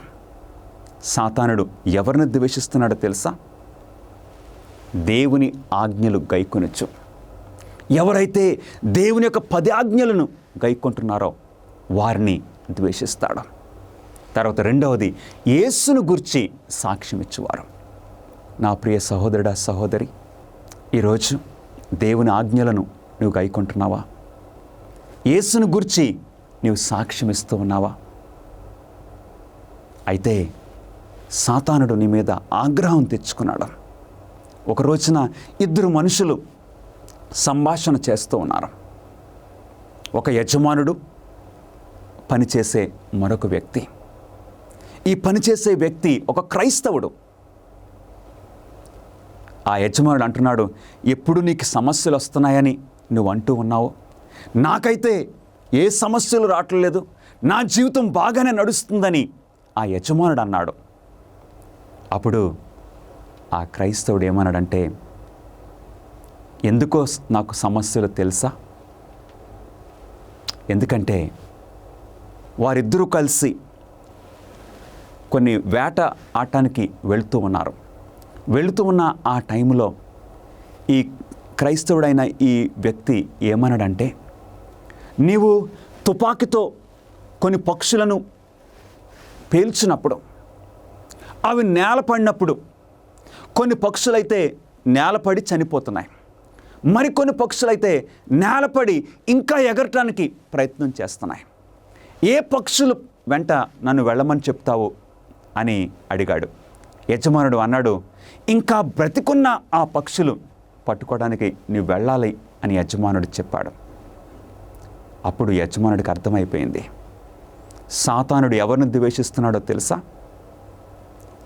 సాతానుడు ఎవరిని ద్వేషిస్తున్నాడో తెలుసా? దేవుని ఆజ్ఞలు గైకొనుచు. ఎవరైతే దేవుని యొక్క 10 ఆజ్ఞలను గైకొంటున్నారో వారిని ద్వేషిస్తాడు. తర్వాత రెండవది, యేసును గురించి సాక్ష్యం ఇచ్చేవారు. నా ప్రియ సహోదరుడా, సహోదరి, ఈరోజు దేవుని ఆజ్ఞలను నువ్వు గైకొంటున్నావా? యేసును గురించి నీవు సాక్ష్యం ఇస్తూ ఉన్నావా? అయితే సాతానుడు నీ మీద ఆగ్రహం తెచ్చుకున్నాడు. ఒక రోజున 2 మనుషులు సంభాషణ చేస్తూ ఉన్నారు. ఒక యజమానుడు, పనిచేసే మరొక వ్యక్తి. ఈ పనిచేసే వ్యక్తి ఒక క్రైస్తవుడు. ఆ యజమానుడు అంటున్నాడు, ఎప్పుడు నీకు సమస్యలు వస్తున్నాయని నువ్వు అంటూ ఉన్నావు, నాకైతే ఏ సమస్యలు రావట్లేదు, నా జీవితం బాగానే నడుస్తుందని ఆ యజమానుడు అన్నాడు. అప్పుడు ఆ క్రైస్తవుడు ఏమన్నాడంటే, ఎందుకో నాకు సమస్యలు తెలుసా? ఎందుకంటే వారిద్దరూ కలిసి కొన్ని వేట ఆటానికి వెళుతూ ఉన్నారు. వెళుతూ ఉన్న ఆ టైంలో ఈ క్రైస్తవుడైన ఈ వ్యక్తి ఏమన్నాడంటే, నీవు తుపాకీతో కొన్ని పక్షులను పేల్చినప్పుడు అవి నేలపడినప్పుడు కొన్ని పక్షులైతే నేలపడి చనిపోతున్నాయి, మరికొన్ని పక్షులైతే నేలపడి ఇంకా ఎగరటానికి ప్రయత్నం చేస్తున్నాయి. ఏ పక్షులు వెంట నన్ను వెళ్ళమని చెప్తావు అని అడిగాడు. యజమానుడు అన్నాడు, ఇంకా బ్రతికున్న ఆ పక్షులు పట్టుకోవడానికి నీవు వెళ్ళాలి అని యజమానుడు చెప్పాడు. అప్పుడు యజమానుడికి అర్థమైపోయింది, సాతానుడు ఎవరిని ద్వేషిస్తున్నాడో తెలుసా?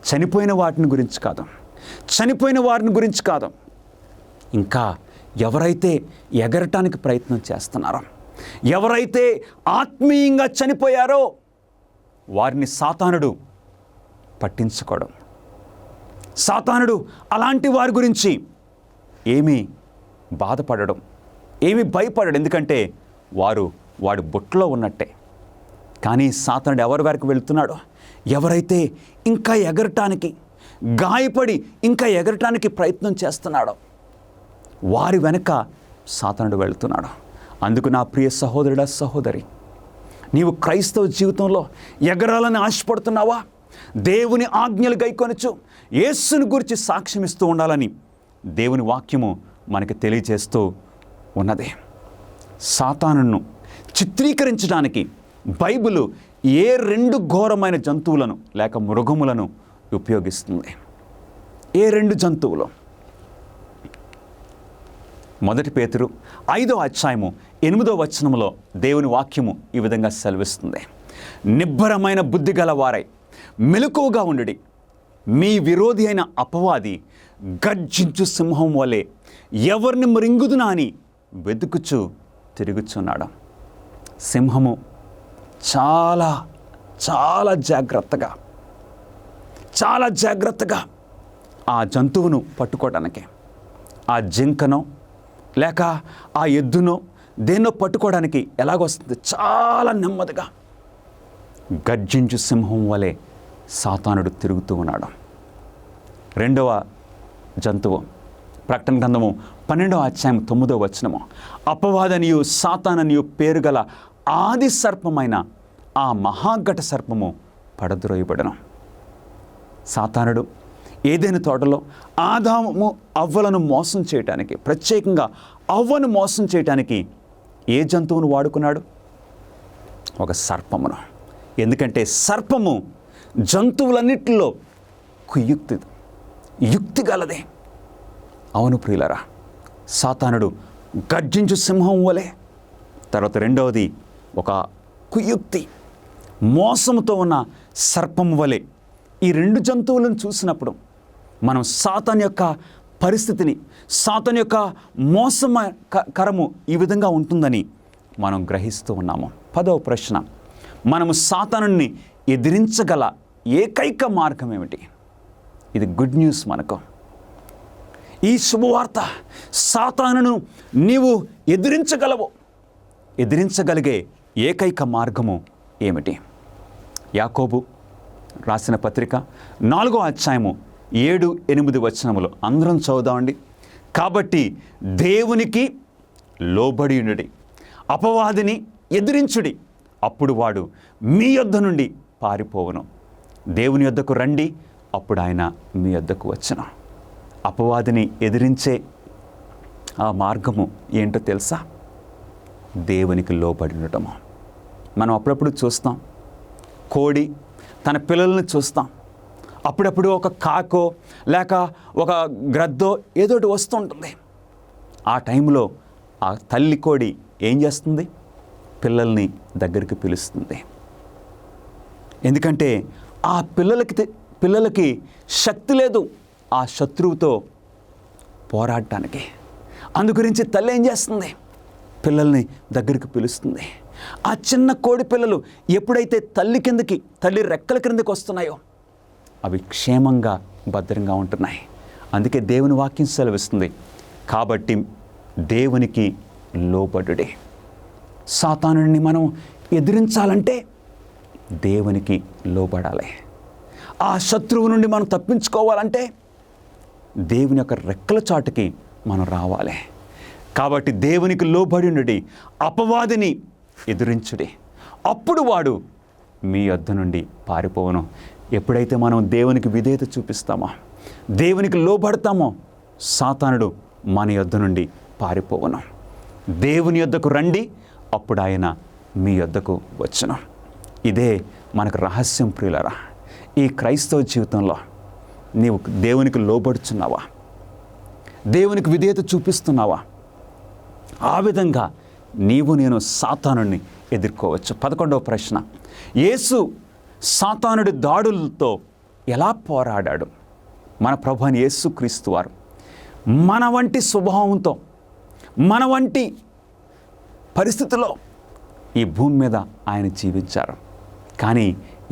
చనిపోయిన వాటిని గురించి కాదు, చనిపోయిన వారిని గురించి కాదు, ఇంకా ఎవరైతే ఎగరటానికి ప్రయత్నం చేస్తున్నారో, ఎవరైతే ఆత్మీయంగా చనిపోయారో వారిని సాతానుడు పట్టించుకోవడం. సాతానుడు అలాంటి వారి గురించి ఏమీ బాధపడడం, ఏమీ భయపడడం, ఎందుకంటే వాడు బొట్టులో ఉన్నట్టే. కానీ సాతానుడు ఎవరి వరకు వెళ్తున్నాడో, ఎవరైతే ఇంకా ఎగరటానికి, గాయపడి ఇంకా ఎగరటానికి ప్రయత్నం చేస్తున్నాడో వారి వెనక సాతానుడు వెళుతున్నాడు. అందుకు నా ప్రియ సహోదరుడా, సహోదరి, నీవు క్రైస్తవ జీవితంలో ఎగరాలని ఆశపడుతున్నావా? దేవుని ఆజ్ఞలు గైకొనొచ్చు యేసుని గురించి సాక్ష్యమిస్తూ ఉండాలని దేవుని వాక్యము మనకి తెలియజేస్తూ ఉన్నది. సాతానును చిత్రీకరించడానికి బైబిలు ఏ రెండు ఘోరమైన జంతువులను లేక మృగములను ఉపయోగిస్తుంది? ఏ రెండు జంతువులు? 1 పేతురు 5వ అధ్యాయము 8వ వచనములో దేవుని వాక్యము ఈ విధంగా సెలవిస్తుంది, నిబ్బరమైన బుద్ధి గల వారై మెలకువగా ఉండుడి, మీ విరోధి అయిన అపవాది గర్జించు సింహం వలె ఎవరిని మృంగుదునా అని వెతుకుచు తిరుగుచున్నాడు. సింహము చాలా చాలా జాగ్రత్తగా ఆ జంతువును పట్టుకోవడానికి, ఆ జింకనో లేక ఆ ఎద్దునో దేన్నో పట్టుకోవడానికి ఎలాగొస్తుంది? చాలా నెమ్మదిగా. గర్జించు సింహం వలె సాతానుడు తిరుగుతూ ఉన్నాడు. 2వ జంతువు ప్రకటన గ్రంథము 12వ అధ్యాయం 9వ వచనము, అపవాదనియు సాతాననియు పేరు గల ఆది సర్పమైన ఆ మహాఘట సర్పము పడద్రోయబడను. సాతానుడు ఏదైనా తోటలో ఆదాము అవ్వలను మోసం చేయటానికి, ప్రత్యేకంగా అవ్వను మోసం చేయటానికి ఏ జంతువును వాడుకున్నాడు? ఒక సర్పమును. ఎందుకంటే సర్పము జంతువులన్నిటిలో యుక్తి గలదే. అవును ప్రియులరా, సాతానుడు గర్జించు సింహం వలె, తర్వాత రెండవది ఒక కుయుక్తి, మోసముతో ఉన్న సర్పము వలె. ఈ రెండు జంతువులను చూసినప్పుడు మనం సాతాను యొక్క పరిస్థితిని, సాతాను యొక్క మోసకరము ఈ విధంగా ఉంటుందని మనం గ్రహిస్తూ ఉన్నాము. 10వ ప్రశ్న, మనము సాతానుని ఎదిరించగల ఏకైక మార్గం ఏమిటి? ఇది గుడ్ న్యూస్ మనకు. ఈ శుభవార్త, సాతానును నీవు ఎదిరించగలిగే ఏకైక మార్గము ఏమిటి? యాకోబు రాసిన పత్రిక 4వ అధ్యాయము 7-8 వచనములు అందరం చదువుదామండి. కాబట్టి దేవునికి లోబడి ఉండుడి, అపవాదిని ఎదిరించుడి, అప్పుడు వాడు మీ యొద్ద నుండి పారిపోవును. దేవుని యొద్దకు రండి, అప్పుడు ఆయన మీ యొద్దకు వచ్చును. అపవాదిని ఎదిరించే ఆ మార్గము ఏంటో తెలుసా? దేవునికి లోబడి ఉండటము. మనం అప్పుడప్పుడు చూస్తాం, కోడి తన పిల్లల్ని చూస్తాం, అప్పుడప్పుడు ఒక కాకో లేక ఒక గ్రద్దో ఏదోటి వస్తూ ఉంటుంది. ఆ టైంలో ఆ తల్లి కోడి ఏం చేస్తుంది? పిల్లల్ని దగ్గరికి పిలుస్తుంది. ఎందుకంటే ఆ పిల్లలకి శక్తి లేదు ఆ శత్రువుతో పోరాడటానికి. అందుగురించి తల్లి ఏం చేస్తుంది? పిల్లల్ని దగ్గరికి పిలుస్తుంది. ఆ చిన్న కోడి పిల్లలు ఎప్పుడైతే తల్లి రెక్కల క్రిందకి వస్తున్నాయో అవి క్షేమంగా భద్రంగా ఉంటున్నాయి. అందుకే దేవుని వాక్యం సెలవిస్తుంది, కాబట్టి దేవునికి లోబడుడే. సాతానుని మనం ఎదిరించాలంటే దేవునికి లోబడాలి. ఆ శత్రువు నుండి మనం తప్పించుకోవాలంటే దేవుని యొక్క రెక్కల చాటుకి మనం రావాలి. కాబట్టి దేవునికి లోబడి ఉండి అపవాదిని ఎదురించుడి, అప్పుడు వాడు మీ యొద్ద నుండి పారిపోవును. ఎప్పుడైతే మనం దేవునికి విధేయత చూపిస్తామో, దేవునికి లోబడతామో, సాతానుడు మన యొద్ద నుండి పారిపోవును. దేవుని యొద్దకు రండి, అప్పుడు ఆయన మీ యొద్దకు వచ్చును. ఇదే మనకు రహస్యం ప్రియులరా. ఈ క్రైస్తవ జీవితంలో నీవు దేవునికి లోబడుచున్నావా? దేవునికి విధేయత చూపిస్తున్నావా? ఆ విధంగా నీవు నేను సాతానుడిని ఎదుర్కోవచ్చు. 11వ ప్రశ్న, యేసు సాతానుడి దాడులతో ఎలా పోరాడాడు? మన ప్రభు అయిన యేసుక్రీస్తు వారు మన వంటి స్వభావంతో, మన వంటి పరిస్థితిలో ఈ భూమి మీద ఆయన జీవించారు. కానీ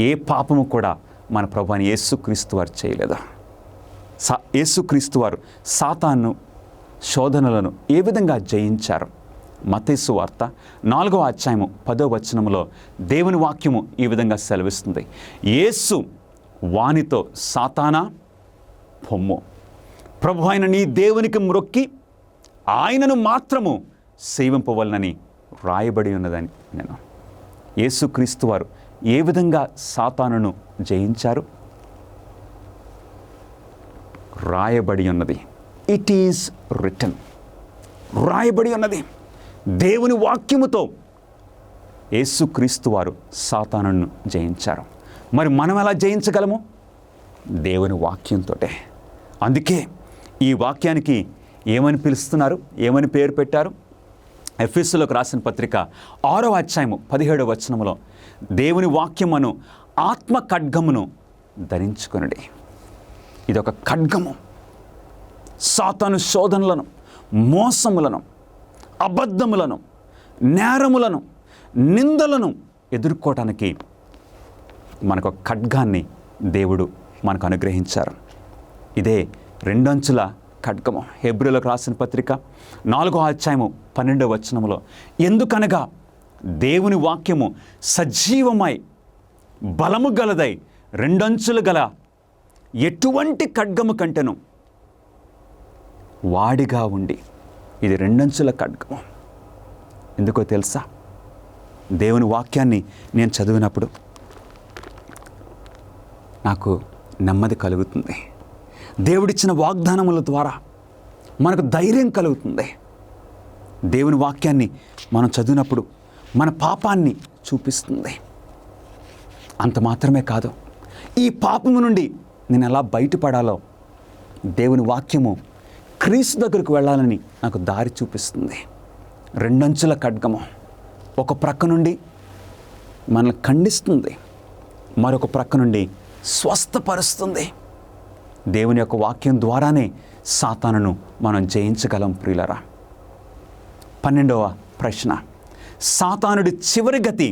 ఏ పాపము కూడా మన ప్రభు అయిన యేసుక్రీస్తు వారు చేయలేదు. యేసుక్రీస్తు వారు సాతాను శోధనలను ఏ విధంగా జయించారు? మత్తయి సువార్త 4వ అధ్యాయము 10వ వచనములో దేవుని వాక్యము ఈ విధంగా సెలవిస్తుంది. యేసు వానితో, సాతానా పొమ్ము, ప్రభు అయిన నీ దేవునికి మ్రొక్కి ఆయనను మాత్రము సేవింపవలనని రాయబడి ఉన్నదని నేను. యేసుక్రీస్తు వారు ఏ విధంగా సాతానును జయించారు? రాయబడి ఉన్నది. It is return. రాయబడి ఉన్నది. దేవుని వాక్యముతో యేసుక్రీస్తు వారు సాతానును జయించారు. మరి మనం ఎలా జయించగలము? దేవుని వాక్యంతోటే. అందుకే ఈ వాక్యానికి ఏమని పిలుస్తున్నారు? ఏమని పేరు పెట్టారు? ఎఫెసీయులకు రాసిన పత్రిక 6వ అధ్యాయము 17వ వచనములో దేవుని వాక్యమును ఆత్మ ఖడ్గమును ధరించుకొనుడి. ఇదొక ఖడ్గము. సాతాను శోధనలను, మోసములను, అబద్ధములను, నేరములను, నిందలను ఎదుర్కోవటానికి మనకు ఖడ్గాన్ని దేవుడు మనకు అనుగ్రహించారు. ఇదే 2 అంచుల ఖడ్గము. హెబ్రీయులకు రాసిన పత్రిక 4వ అధ్యాయము 12వ వచనములో, ఎందుకనగా దేవుని వాక్యము సజీవమై బలము గలదై 2 అంచులు గల ఎటువంటి ఖడ్గము కంటెను వాడిగా ఉండి. ఇది 2 అంచుల ఖడ్గము. ఎందుకో తెలుసా? దేవుని వాక్యాన్ని నేను చదివినప్పుడు నాకు నెమ్మది కలుగుతుంది. దేవుడిచ్చిన వాగ్దానముల ద్వారా మనకు ధైర్యం కలుగుతుంది. దేవుని వాక్యాన్ని మనం చదివినప్పుడు మన పాపాన్ని చూపిస్తుంది. అంత మాత్రమే కాదు, ఈ పాపము నుండి నేను ఎలా బయటపడాలో దేవుని వాక్యము క్రీస్తు దగ్గరకు వెళ్ళాలని నాకు దారి చూపిస్తుంది. 2 అంచుల ఖడ్గము. ఒక ప్రక్క నుండి మనల్ని ఖండిస్తుంది, మరొక ప్రక్క నుండి స్వస్థపరుస్తుంది. దేవుని యొక్క వాక్యం ద్వారానే సాతానును మనం జయించగలం ప్రియులరా. 12వ ప్రశ్న, సాతానుడి చివరి గతి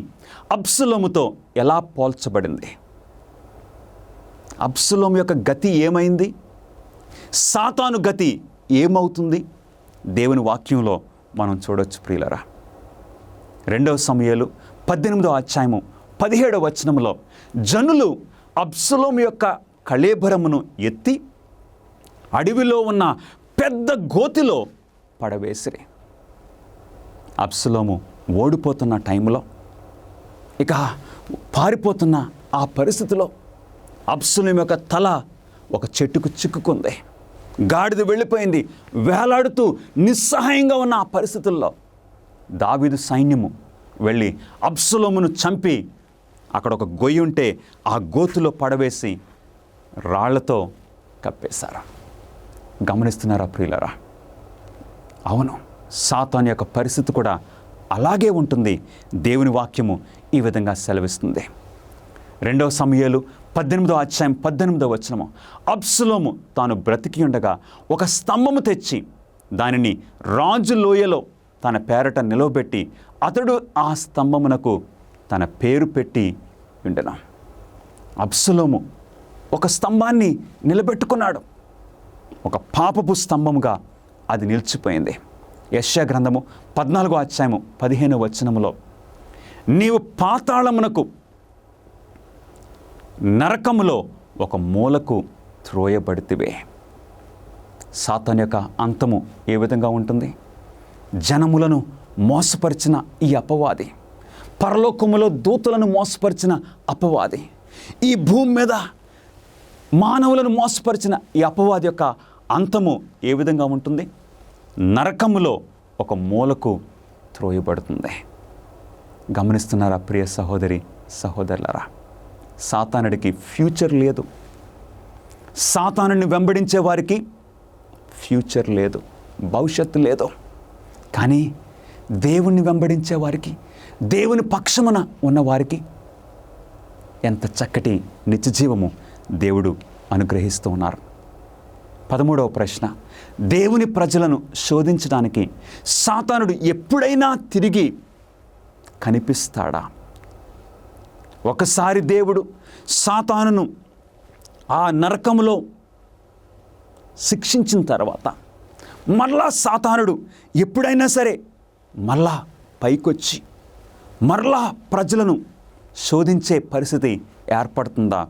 అబ్షలోముతో ఎలా పోల్చబడింది? అబ్షలోము యొక్క గతి ఏమైంది? సాతాను గతి ఏమవుతుంది? దేవుని వాక్యంలో మనం చూడొచ్చు ప్రియులరా. 2వ సమూయేలు 18వ అధ్యాయము 17వ వచనములో జనులు అబ్షలోము యొక్క కళేబరమును ఎత్తి అడవిలో ఉన్న పెద్ద గోతిలో పడవేసిరి. అబ్షలోము ఓడిపోతున్న టైంలో, ఇక పారిపోతున్న ఆ పరిస్థితిలో అబ్షలోము యొక్క తల ఒక చెట్టుకు చిక్కుకుంది. గాడిద వెళ్ళిపోయింది. వేలాడుతూ నిస్సహాయంగా ఉన్న ఆ పరిస్థితుల్లో దావీదు సైన్యము వెళ్ళి అబ్షలోమును చంపి అక్కడ ఒక గొయ్యి ఉంటే ఆ గోతులో పడవేసి రాళ్లతో కప్పేశారు. గమనిస్తున్నారా ప్రియులరా? అవును, సాతాను యొక్క పరిస్థితి కూడా అలాగే ఉంటుంది. దేవుని వాక్యము ఈ విధంగా సెలవిస్తుంది. 2వ సమూయేలు 18వ అధ్యాయం 18వ వచనము, అబ్షలోము తాను బ్రతికి ఉండగా ఒక స్తంభము తెచ్చి దానిని రాజు లోయలో తన పేరట నిలవబెట్టి అతడు ఆ స్తంభమునకు తన పేరు పెట్టి ఉండెను. అబ్షలోము ఒక స్తంభాన్ని నిలబెట్టుకున్నాడు. ఒక పాపపు స్తంభముగా అది నిలిచిపోయింది. యెషయా గ్రంథము 14వ అధ్యాయము 15వ వచనములో, నీవు పాతాళమునకు, నరకములో ఒక మూలకు త్రోయబడితివే. సాతాను యొక్క అంతము ఏ విధంగా ఉంటుంది? జనములను మోసపరిచిన ఈ అపవాది, పరలోకములో దూతలను మోసపరిచిన అపవాది, ఈ భూమి మీద మానవులను మోసపరిచిన ఈ అపవాది యొక్క అంతము ఏ విధంగా ఉంటుంది? నరకములో ఒక మూలకు త్రోయబడుతుంది. గమనిస్తున్నారా ప్రియ సహోదరి సహోదరులారా? సాతానుడికి ఫ్యూచర్ లేదు. సాతానుని వెంబడించే వారికి ఫ్యూచర్ లేదు, భవిష్యత్తు లేదు. కానీ దేవుణ్ణి వెంబడించే వారికి, దేవుని పక్షమున ఉన్నవారికి ఎంత చక్కటి నిత్యజీవము దేవుడు అనుగ్రహిస్తూ ఉన్నారు. 13వ ప్రశ్న, దేవుని ప్రజలను శోధించడానికి సాతానుడు ఎప్పుడైనా తిరిగి కనిపిస్తాడా? ఒకసారి దేవుడు సాతానును ఆ నరకములో శిక్షించిన తర్వాత మరలా సాతానుడు ఎప్పుడైనా సరే మరలా పైకొచ్చి మరలా ప్రజలను శోధించే పరిస్థితి ఏర్పడుతుందా?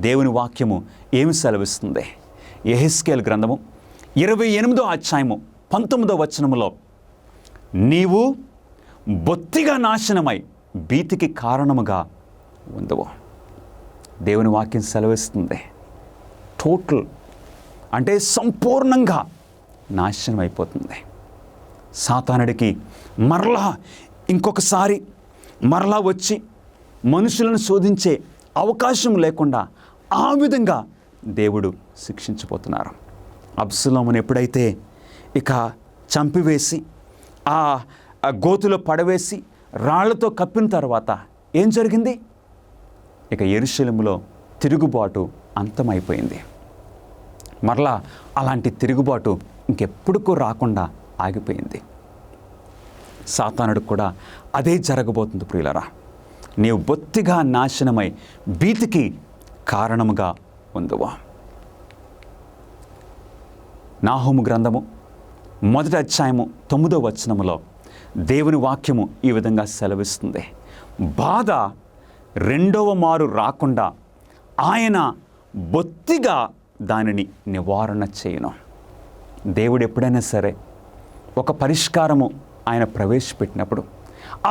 దేవుని వాక్యము ఏమి సెలవిస్తుంది? యెహెజ్కేలు గ్రంథము 28వ అధ్యాయము 19వ వచనములో, నీవు బొత్తిగా నాశనమై భీతికి కారణముగా ఉందవు. దేవుని వాక్యం సెలవిస్తుంది. టోటల్ అంటే సంపూర్ణంగా నాశనం అయిపోతుంది. సాతానుడికి మరలా ఇంకొకసారి మరలా వచ్చి మనుషులను శోధించే అవకాశం లేకుండా ఆ విధంగా దేవుడు శిక్షించబోతున్నారు. అబ్సలోమును ఎప్పుడైతే ఇక చంపివేసి ఆ గోతులో పడవేసి రాళ్లతో కప్పిన తర్వాత ఏం జరిగింది? ఇక యెరూషలేములో తిరుగుబాటు అంతమైపోయింది. మరలా అలాంటి తిరుగుబాటు ఇంకెప్పుడుకూ రాకుండా ఆగిపోయింది. సాతానుడికి కూడా అదే జరగబోతుంది ప్రియులరా. నీవు బొత్తిగా నాశనమై భీతికి కారణముగా ఉందువా. నాహూము గ్రంథము 1వ అధ్యాయము 9వ వచనములో దేవుని వాక్యము ఈ విధంగా సెలవిస్తుంది. బాధ రెండవ మారు రాకుండా ఆయన బొత్తిగా దానిని నివారణ చేయను. దేవుడు ఎప్పుడైనా సరే ఒక పరిష్కారము ఆయన ప్రవేశపెట్టినప్పుడు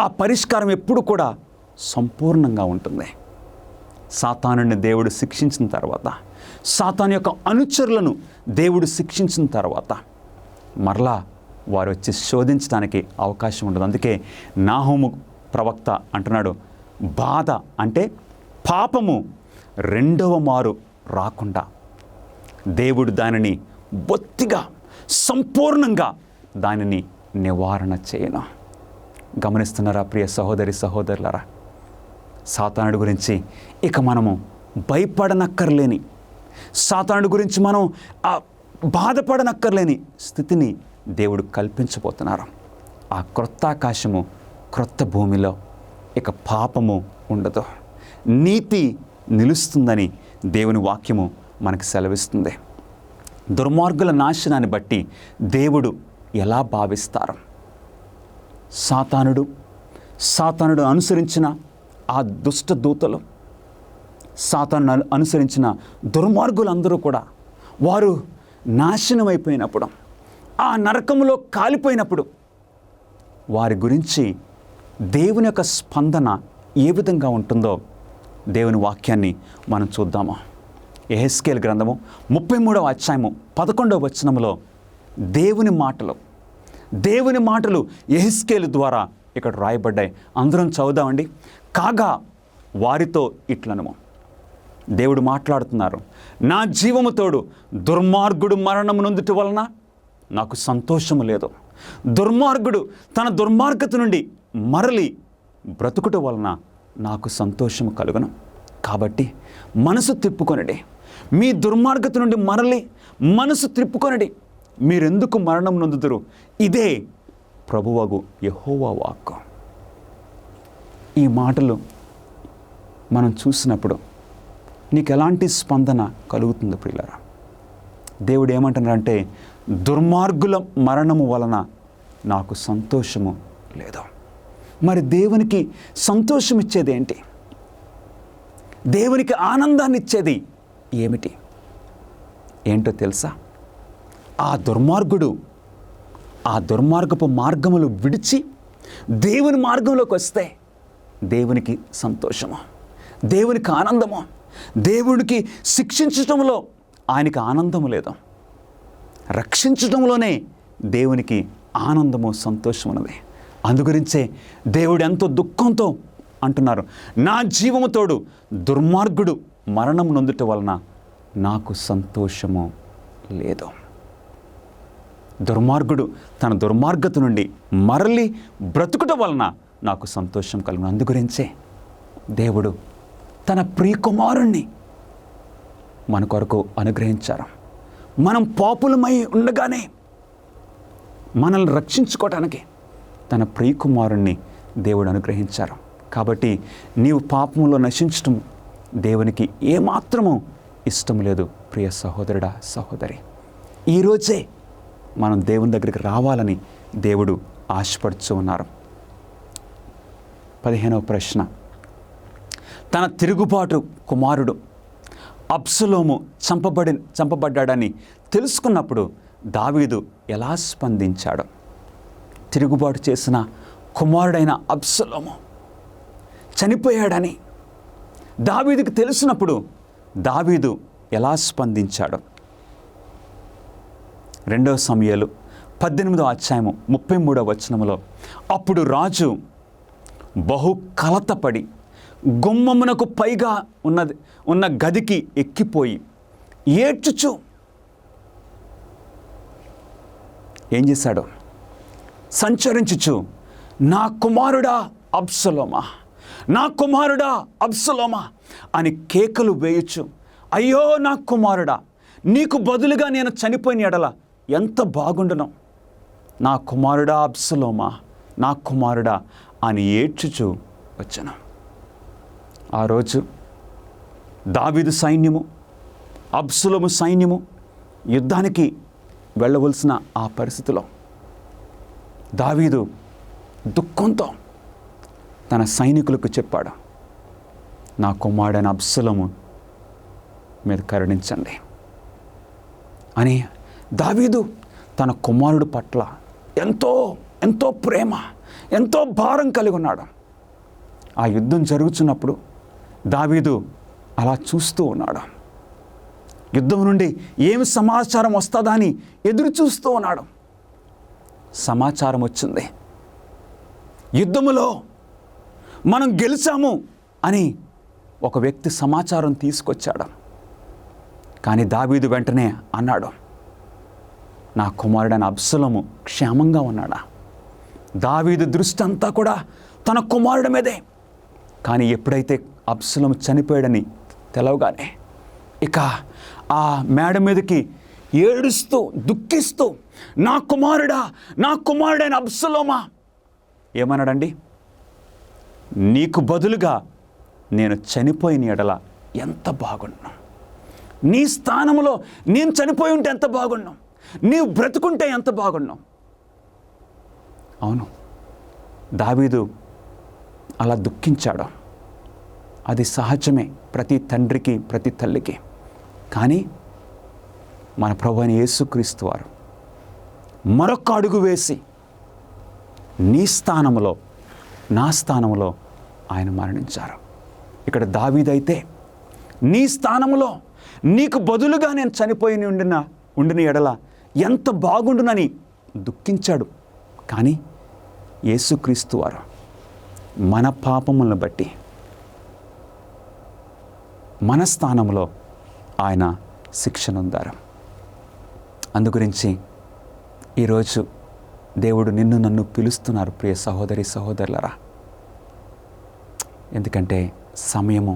ఆ పరిష్కారం ఎప్పుడు కూడా సంపూర్ణంగా ఉంటుంది. సాతానుని దేవుడు శిక్షించిన తర్వాత, సాతాను యొక్క అనుచరులను దేవుడు శిక్షించిన తర్వాత మరలా వారు వచ్చి శోధించడానికి అవకాశం ఉండదు. అందుకే నాహూము ప్రవక్త అంటున్నాడు, బాధ అంటే పాపము రెండవ మారు రాకుండా దేవుడు దానిని బొత్తిగా సంపూర్ణంగా దానిని నివారణ చేయను. గమనిస్తున్నారా ప్రియ సహోదరి సహోదరులారా? సాతానుడి గురించి ఇక మనము భయపడనక్కర్లేని, సాతానుడి గురించి మనం బాధపడనక్కర్లేని స్థితిని దేవుడు కల్పించబోతున్నారు. ఆ క్రొత్త ఆకాశము క్రొత్త భూమిలో ఇక పాపము ఉండదు, నీతి నిలుస్తుందని దేవుని వాక్యము మనకు సెలవిస్తుంది. దుర్మార్గుల నాశనాన్ని బట్టి దేవుడు ఎలా భావిస్తారు? సాతానుడు అనుసరించిన ఆ దుష్ట దూతలు, సాతాను అనుసరించిన దుర్మార్గులందరూ కూడా వారు నాశనమైపోయినప్పుడు, ఆ నరకములో కాలిపోయినప్పుడు వారి గురించి దేవుని యొక్క స్పందన ఏ విధంగా ఉంటుందో దేవుని వాక్యాన్ని మనం చూద్దాము. యెహెజ్కేలు గ్రంథము 33వ అధ్యాయము 11వ వచనములో దేవుని మాటలు యెహెజ్కేలు ద్వారా ఇక్కడ రాయబడ్డాయి. అందరం చదువుదామండి. కాగా వారితో ఇట్లనము, దేవుడు మాట్లాడుతున్నారు, నా జీవము తోడు దుర్మార్గుడు మరణము నొందుట వలన నాకు సంతోషము లేదు. దుర్మార్గుడు తన దుర్మార్గత నుండి మరలి బ్రతుకుట వలన నాకు సంతోషము కలుగును. కాబట్టి మనసు తిప్పుకొనడి, మీ దుర్మార్గత నుండి మరలి మనసు తిప్పుకొనడి. మీరెందుకు మరణం నొందుదురు? ఇదే ప్రభువగు యెహోవా వాక్కు. ఈ మాటలు మనం చూసినప్పుడు నీకు ఎలాంటి స్పందన కలుగుతుంది ప్రియులారా? దేవుడు ఏమంటున్నారంటే, దుర్మార్గుల మరణము వలన నాకు సంతోషము లేదు. మరి దేవునికి సంతోషం ఇచ్చేది ఏంటి? దేవునికి ఆనందాన్ని ఇచ్చేది ఏమిటి? ఏంటో తెలుసా? ఆ దుర్మార్గుడు ఆ దుర్మార్గపు మార్గములు విడిచి దేవుని మార్గంలోకి వస్తే దేవునికి సంతోషము, దేవునికి ఆనందము. దేవుడికి శిక్షించటంలో ఆయనకి ఆనందము లేదు, రక్షించటంలోనే దేవునికి ఆనందము, సంతోషం ఉన్నది. అందుగురించే దేవుడు ఎంతో దుఃఖంతో అంటున్నారు, నా జీవము తోడు దుర్మార్గుడు మరణం నొందుట వలన నాకు సంతోషము లేదు. దుర్మార్గుడు తన దుర్మార్గత నుండి మరలి బ్రతుకుట వలన నాకు సంతోషం కలుగును. అందుగురించే దేవుడు తన ప్రియకుమారుణ్ణి మన కొరకు అనుగ్రహించారు. మనం పాపులమై ఉండగానే మనల్ని రక్షించుకోవటానికి తన ప్రియకుమారుణ్ణి దేవుడు అనుగ్రహించారు. కాబట్టి నీవు పాపంలో నశించటం దేవునికి ఏమాత్రము ఇష్టం లేదు. ప్రియ సహోదరుడా, సహోదరి, ఈరోజే మనం దేవుని దగ్గరికి రావాలని దేవుడు ఆశపడుతూ ఉన్నారు. 15వ ప్రశ్న, తన తిరుగుబాటు కుమారుడు అబ్షలోము చంపబడ్డాడని తెలుసుకున్నప్పుడు దావీదు ఎలా స్పందించాడు? తిరుగుబాటు చేసిన కుమారుడైన అబ్షలోము చనిపోయాడని దావీదుకు తెలిసినప్పుడు దావీదు ఎలా స్పందించాడు? 2 సమూయేలు 18వ అధ్యాయము 33వ వచనములో, అప్పుడు రాజు బహు కలతపడి గుమ్మమునకు పైగా ఉన్న గదికి ఎక్కిపోయి ఏడ్చుచు ఏం చేశాడు? సంచరించుచు, నా కుమారుడా అబ్షలోమా, నా కుమారుడా అబ్షలోమా అని కేకలు వేయచ్చు, అయ్యో నా కుమారుడా, నీకు బదులుగా నేను చనిపోయిన ఎడల ఎంత బాగుండును, నా కుమారుడా అబ్షలోమా, నా కుమారుడా అని ఏడ్చుచు వచ్చాను. ఆ రోజు దావీదు సైన్యము అబ్షలోము సైన్యము యుద్ధానికి వెళ్ళవలసిన ఆ పరిస్థితిలో దావీదు దుఃఖంతో తన సైనికులకు చెప్పాడు, నా కుమారుడైన అబ్షలోము మీద కరుణించండి అని. దావీదు తన కుమారుడు పట్ల ఎంతో ఎంతో ప్రేమ, ఎంతో భారం కలిగి ఉన్నాడు. ఆ యుద్ధం జరుగుతున్నప్పుడు దావీదు అలా చూస్తూ ఉన్నాడు. యుద్ధం నుండి ఏమి సమాచారం వస్తుందా అని ఎదురు చూస్తూ ఉన్నాడు. సమాచారం వచ్చింది, యుద్ధములో మనం గెలిచాము అని ఒక వ్యక్తి సమాచారం తీసుకొచ్చాడు. కానీ దావీదు వెంటనే అన్నాడు, నా కుమారుడైన అబ్షలోము క్షేమంగా ఉన్నాడా? దావీదు దృష్టి అంతా కూడా తన కుమారుడి మీదే. కానీ ఎప్పుడైతే అబ్షలోము చనిపోయాడని తెలవగానే ఇక ఆ మేడ మీదకి ఏడుస్తూ దుఃఖిస్తూ, నా కుమారుడా, నా కుమారుడైన అబ్షలోమా ఏమన్నాడండి? నీకు బదులుగా నేను చనిపోయిన ఎడల ఎంత బాగున్నాను, నీ స్థానంలో నేను చనిపోయి ఉంటే ఎంత బాగున్నాం, నీవు బ్రతుకుంటే ఎంత బాగున్నాం. అవును, దావీదు అలా దుఃఖించాడు. అది సహజమే ప్రతి తండ్రికి, ప్రతి తల్లికి. కానీ మన ప్రభువైన యేసుక్రీస్తు వారు మరొక అడుగు వేసి నీ స్థానంలో, నా స్థానంలో ఆయన మరణించారు. ఇక్కడ దావీదైతే నీ స్థానంలో నీకు బదులుగా నేను చనిపోయి ఉండిన ఎడల ఎంత బాగుండునని దుఃఖించాడు. కానీ యేసుక్రీస్తు వారు మన పాపములను బట్టి మన స్థానంలో ఆయన శిక్షనుందారు. అందుగురించి ఈరోజు దేవుడు నిన్ను నన్ను పిలుస్తున్నారు ప్రియ సహోదరి సహోదరులరా. ఎందుకంటే సమయము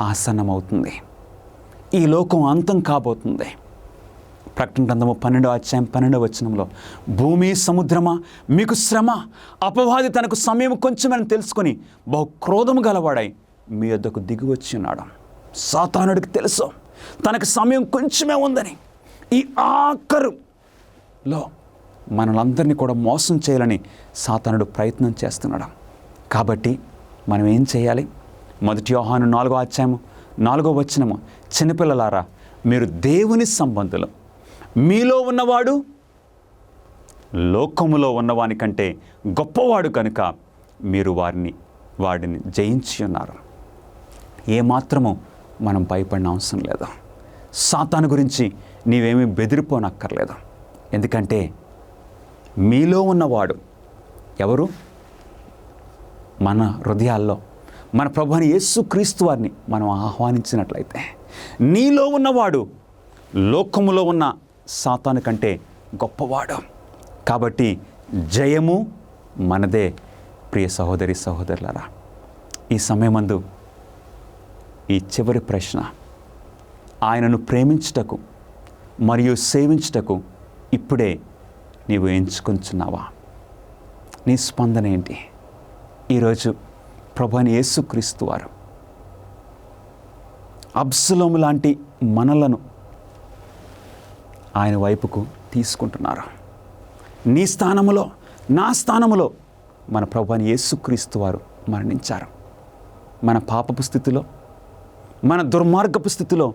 ఆసన్నమవుతుంది, ఈ లోకం అంతం కాబోతుంది. ప్రకటన గ్రంథము 12వ అధ్యాయం 12వ వచనంలో, భూమి సముద్రమా మీకు శ్రమ, అపవాది తనకు సమయం కొంచెమని తెలుసుకొని బహు క్రోధము గలవాడై మీ వద్దకు దిగి వచ్చి ఉన్నాడు. సాతానుడికి తెలుసు తనకు సమయం కొంచెమే ఉందని. ఈ ఆఖరులో మనలందరినీ కూడా మోసం చేయాలని సాతానుడు ప్రయత్నం చేస్తున్నాడు. కాబట్టి మనం ఏం చేయాలి? 1 యోహాను 4వ అధ్యాయము 4వ వచనము, చిన్నపిల్లలారా మీరు దేవుని సంబంధులు, మీలో ఉన్నవాడు లోకములో ఉన్నవాని కంటే గొప్పవాడు కనుక మీరు వాడిని జయించి ఉన్నారు. ఏమాత్రము మనం భయపడిన అవసరం లేదు. సాతాను గురించి నీవేమీ బెదిరిపోనక్కర్లేదు. ఎందుకంటే మీలో ఉన్నవాడు ఎవరు? మన హృదయాల్లో మన ప్రభువైన యేసుక్రీస్తు వారిని మనం ఆహ్వానించినట్లయితే నీలో ఉన్నవాడు లోకములో ఉన్న సాతాను కంటే గొప్పవాడు. కాబట్టి జయము మనదే. ప్రియ సహోదరి సహోదరులారా, ఈ సమయమందు ఈ చివరి ప్రశ్న, ఆయనను ప్రేమించుటకు మరియు సేవించుటకు ఇప్పుడే నీవు ఎంచుకొంచున్నావా? నీ స్పందన ఏంటి? ఈరోజు ప్రభువైన యేసుక్రీస్తు వారు అబ్సలోము లాంటి మనలను ఆయన వైపుకు తీసుకుంటున్నారు. నీ స్థానములో, నా స్థానములో మన ప్రభువైన యేసుక్రీస్తు వారు మరణించారు. మన పాపపు స్థితిలో, మన దుర్మార్గపు స్థితిలో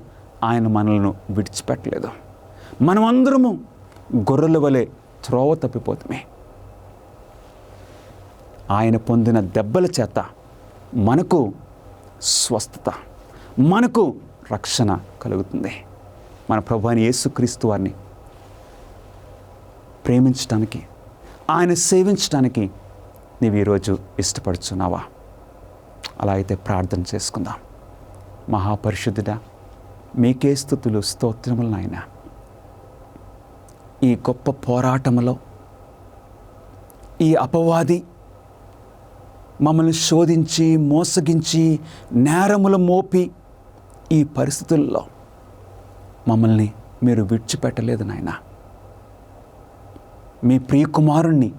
ఆయన మనలను విడిచిపెట్టలేదు. మనమందరము గొర్రెల వలె త్రోవ తప్పిపోతామే. ఆయన పొందిన దెబ్బల చేత మనకు స్వస్థత, మనకు రక్షణ కలుగుతుంది. మన ప్రభువైన యేసుక్రీస్తు వారిని ప్రేమించడానికి, ఆయన సేవించడానికి నీవు ఈరోజు ఇష్టపడుచున్నావా? అలా అయితే ప్రార్థన చేసుకుందాం. మహాపరిశుద్ధుడా, మీకే స్తుతులు స్తోత్రములు నాయనా. ఈ గొప్ప పోరాటంలో ఈ అపవాది మమ్మల్ని శోధించి, మోసగించి, నేరములు మోపి ఈ పరిస్థితుల్లో మమ్మల్ని మీరు విడిచిపెట్టలేదు నాయనా. మీ ప్రియకుమారుణ్ణి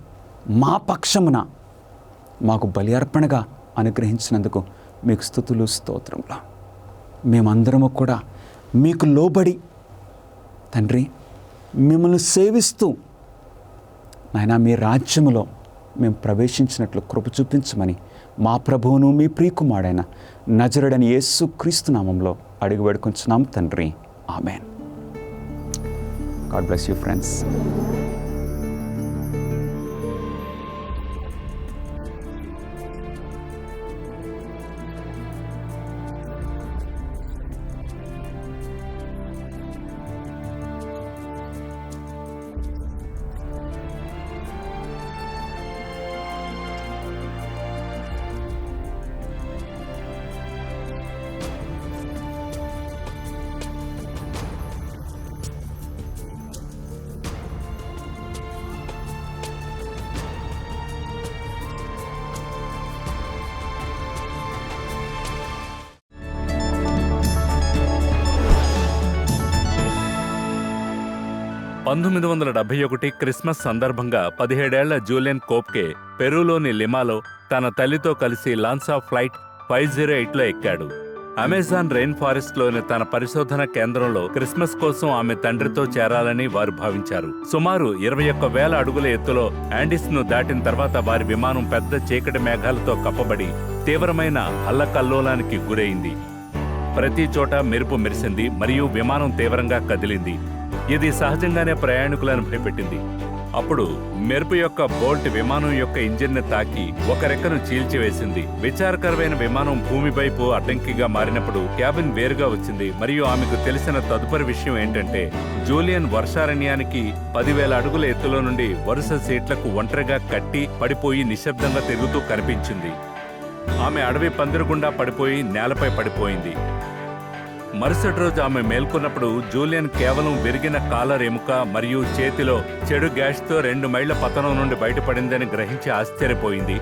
మా పక్షమున మాకు బలి అర్పణగా అనుగ్రహించినందుకు మీకు స్తుతులు స్తోత్రములు. మేమందరము కూడా మీకు లోబడి తండ్రి మిమ్మల్ని సేవిస్తూ నాయనా మీ రాజ్యములో మేము ప్రవేశించినట్లు కృప చూపించమని మా ప్రభువును మీ ప్రియకుమారుడైన నజరుడైన యేసుక్రీస్తు నామంలో అడిగి వేడుకొంచున్నాం తండ్రి. Amen. God bless you friends. Christmas సందర్భంగా 17 ఏళ్ల జూలియన్ కోప్కే పెరూలోని లిమాలో తన తల్లితో కలిసి లాన్స్ ఆఫ్ ఫ్లైట్ 508లో ఎక్కాడు. అమెజాన్ రెయిన్ ఫారెస్ట్లోని తన పరిశోధన కేంద్రంలో క్రిస్మస్ కోసం ఆమె తండ్రితో చేరాలని వారు భావించారు. సుమారు 21,000 అడుగుల ఎత్తులో యాండీస్ను దాటిన తర్వాత వారి విమానం పెద్ద చీకటి మేఘాలతో కప్పబడి తీవ్రమైన అల్లకల్లోలానికి గురైంది. ప్రతి చోట మెరుపు మెరిసింది మరియు విమానం తీవ్రంగా కదిలింది. ఇది సహజంగానే ప్రయాణికులను భయపెట్టింది. అప్పుడు మెరుపు యొక్క బోల్ట్ విమానం యొక్క ఇంజిన్ని తాకి ఒక రెక్కను చీల్చివేసింది. విచారకరమైన విమానం భూమి వైపు అడ్డంకిగా మారినప్పుడు క్యాబిన్ వేరుగా వచ్చింది మరియు ఆమెకు తెలిసిన తదుపరి విషయం ఏంటంటే జూలియన్ వర్షారణ్యానికి 10,000 అడుగుల ఎత్తులో నుండి వరుస సీట్లకు ఒంటరిగా కట్టి పడిపోయి నిశ్శబ్దంగా తిరుగుతూ కనిపించింది. ఆమె అడవి పందిరుగుండా పడిపోయి నేలపై పడిపోయింది. మరుసటి రోజు ఆమె మేల్కొన్నప్పుడు జూలియన్ కేవలం విరిగిన కాలర్ ఎముక మరియు చేతిలో చెడు గ్యాస్తో 2 మైళ్ల పతనం నుండి బయటపడిందని గ్రహించి ఆశ్చర్యపోయింది.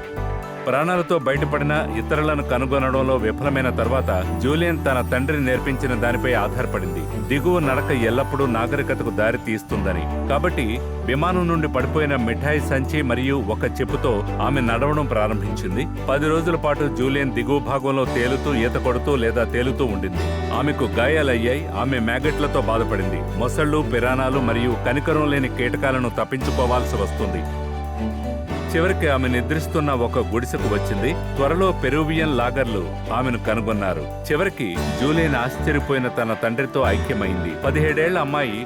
ప్రాణాలతో బయటపడిన ఇతరులను కనుగొనడంలో విఫలమైన తర్వాత జూలియన్ తన తండ్రి నేర్పించిన దానిపై ఆధారపడింది. దిగువ నడక ఎల్లప్పుడూ నాగరికతకు దారి తీస్తుందని. కాబట్టి విమానం నుండి పడిపోయిన మిఠాయి సంచి మరియు ఒక చెప్పుతో ఆమె నడవడం ప్రారంభించింది. 10 రోజుల పాటు జూలియన్ దిగువ భాగంలో తేలుతూ ఈత కొడుతూ లేదా తేలుతూ ఉండింది. ఆమెకు గాయాలయ్యాయి. ఆమె మ్యాగెట్లతో బాధపడింది. మొసళ్ళు, పిరానాలు మరియు కనికరం లేని కీటకాలను తప్పించుకోవాల్సి వస్తుంది. చివరికి ఆమె నిద్రిస్తున్న ఒక గుడిసెకు వచ్చింది. త్వరలో పెరూవియన్ లాగర్లు ఆమెను కనుగొన్నారు. చివరికి జూలియన్ ఆశ్చర్యపోయిన తన తండ్రితో ఐక్యమైంది. 17 ఏళ్ల అమ్మాయి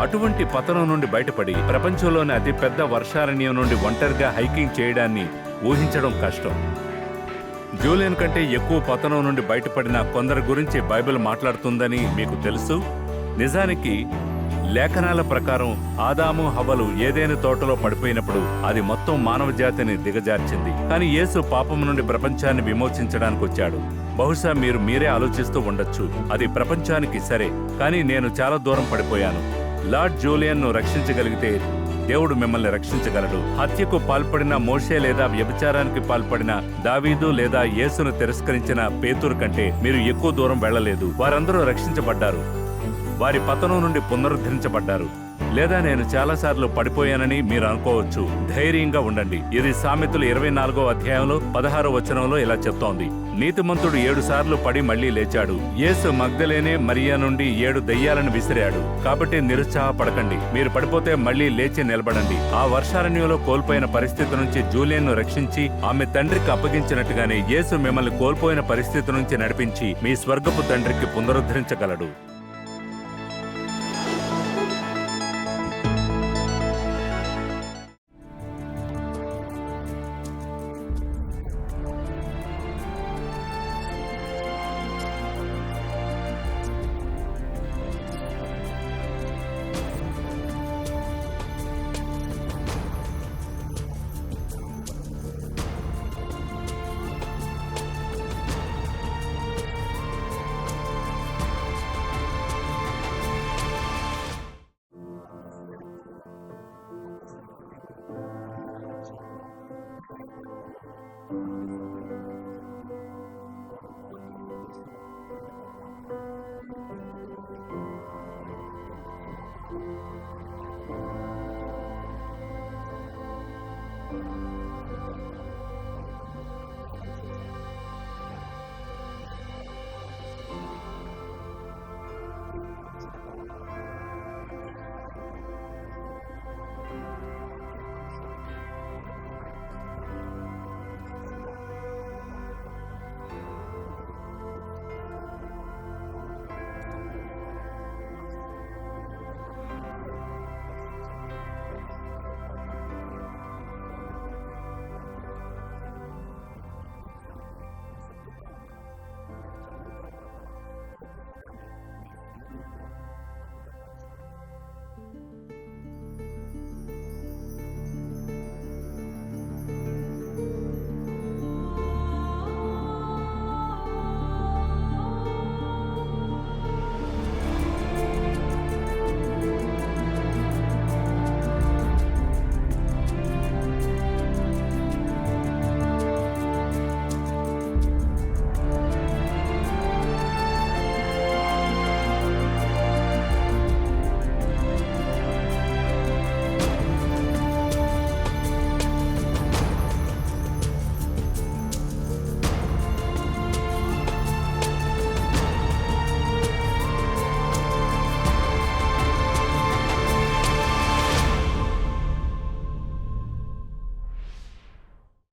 అటువంటి పతనం నుండి బయటపడి ప్రపంచంలోని అతి పెద్ద వర్షారణ్యం నుండి ఒంటరిగా హైకింగ్ చేయడాన్ని ఊహించడం కష్టం. జూలియన్ కంటే ఎక్కువ పతనం నుండి బయటపడిన కొందరి గురించి బైబిల్ మాట్లాడుతుందని మీకు తెలుసు. నిజానికి లేఖనాల ప్రకారం ఆదాము హవ్వలు ఏదైనా తోటలో పడిపోయినప్పుడు అది మొత్తం మానవ జాతిని దిగజార్చింది. కానీ యేసు పాపం నుండి ప్రపంచాన్ని విమోచించడానికి వచ్చాడు. బహుశా మీరే ఆలోచిస్తూ ఉండొచ్చు, అది ప్రపంచానికి సరే, కానీ నేను చాలా దూరం పడిపోయాను. లార్డ్ జూలియన్ను రక్షించగలిగితే దేవుడు మిమ్మల్ని రక్షించగలడు. హత్యకు పాల్పడిన మోషే లేదా వ్యభిచారానికి పాల్పడిన దావీదు లేదా యేసును తిరస్కరించిన పేతురు కంటే మీరు ఎక్కువ దూరం వెళ్లలేదు. వారందరూ రక్షించబడ్డారు, వారి పతనం నుండి పునరుద్ధరించబడ్డారు. లేదా నేను చాలాసార్లు పడిపోయానని మీరు అనుకోవచ్చు. ధైర్యంగా ఉండండి. ఇది సామెతలు 24వ అధ్యాయంలో 16వ వచనంలో ఇలా చెప్తోంది. నీతిమంతుడు 7 సార్లు పడి మళ్లీ లేచాడు. యేసు మగ్దలేనే మరియా నుండి 7 దెయ్యాలను విసిరాడు. కాబట్టి నిరుత్సాహపడకండి. మీరు పడిపోతే మళ్లీ లేచి నిలబడండి. ఆ వర్షారణ్యంలో కోల్పోయిన పరిస్థితి నుంచి జూలియన్ను రక్షించి ఆమె తండ్రికి అప్పగించినట్టుగానే యేసు మిమ్మల్ని కోల్పోయిన పరిస్థితి నుంచి నడిపించి మీ స్వర్గపు తండ్రికి పునరుద్ధరించగలడు.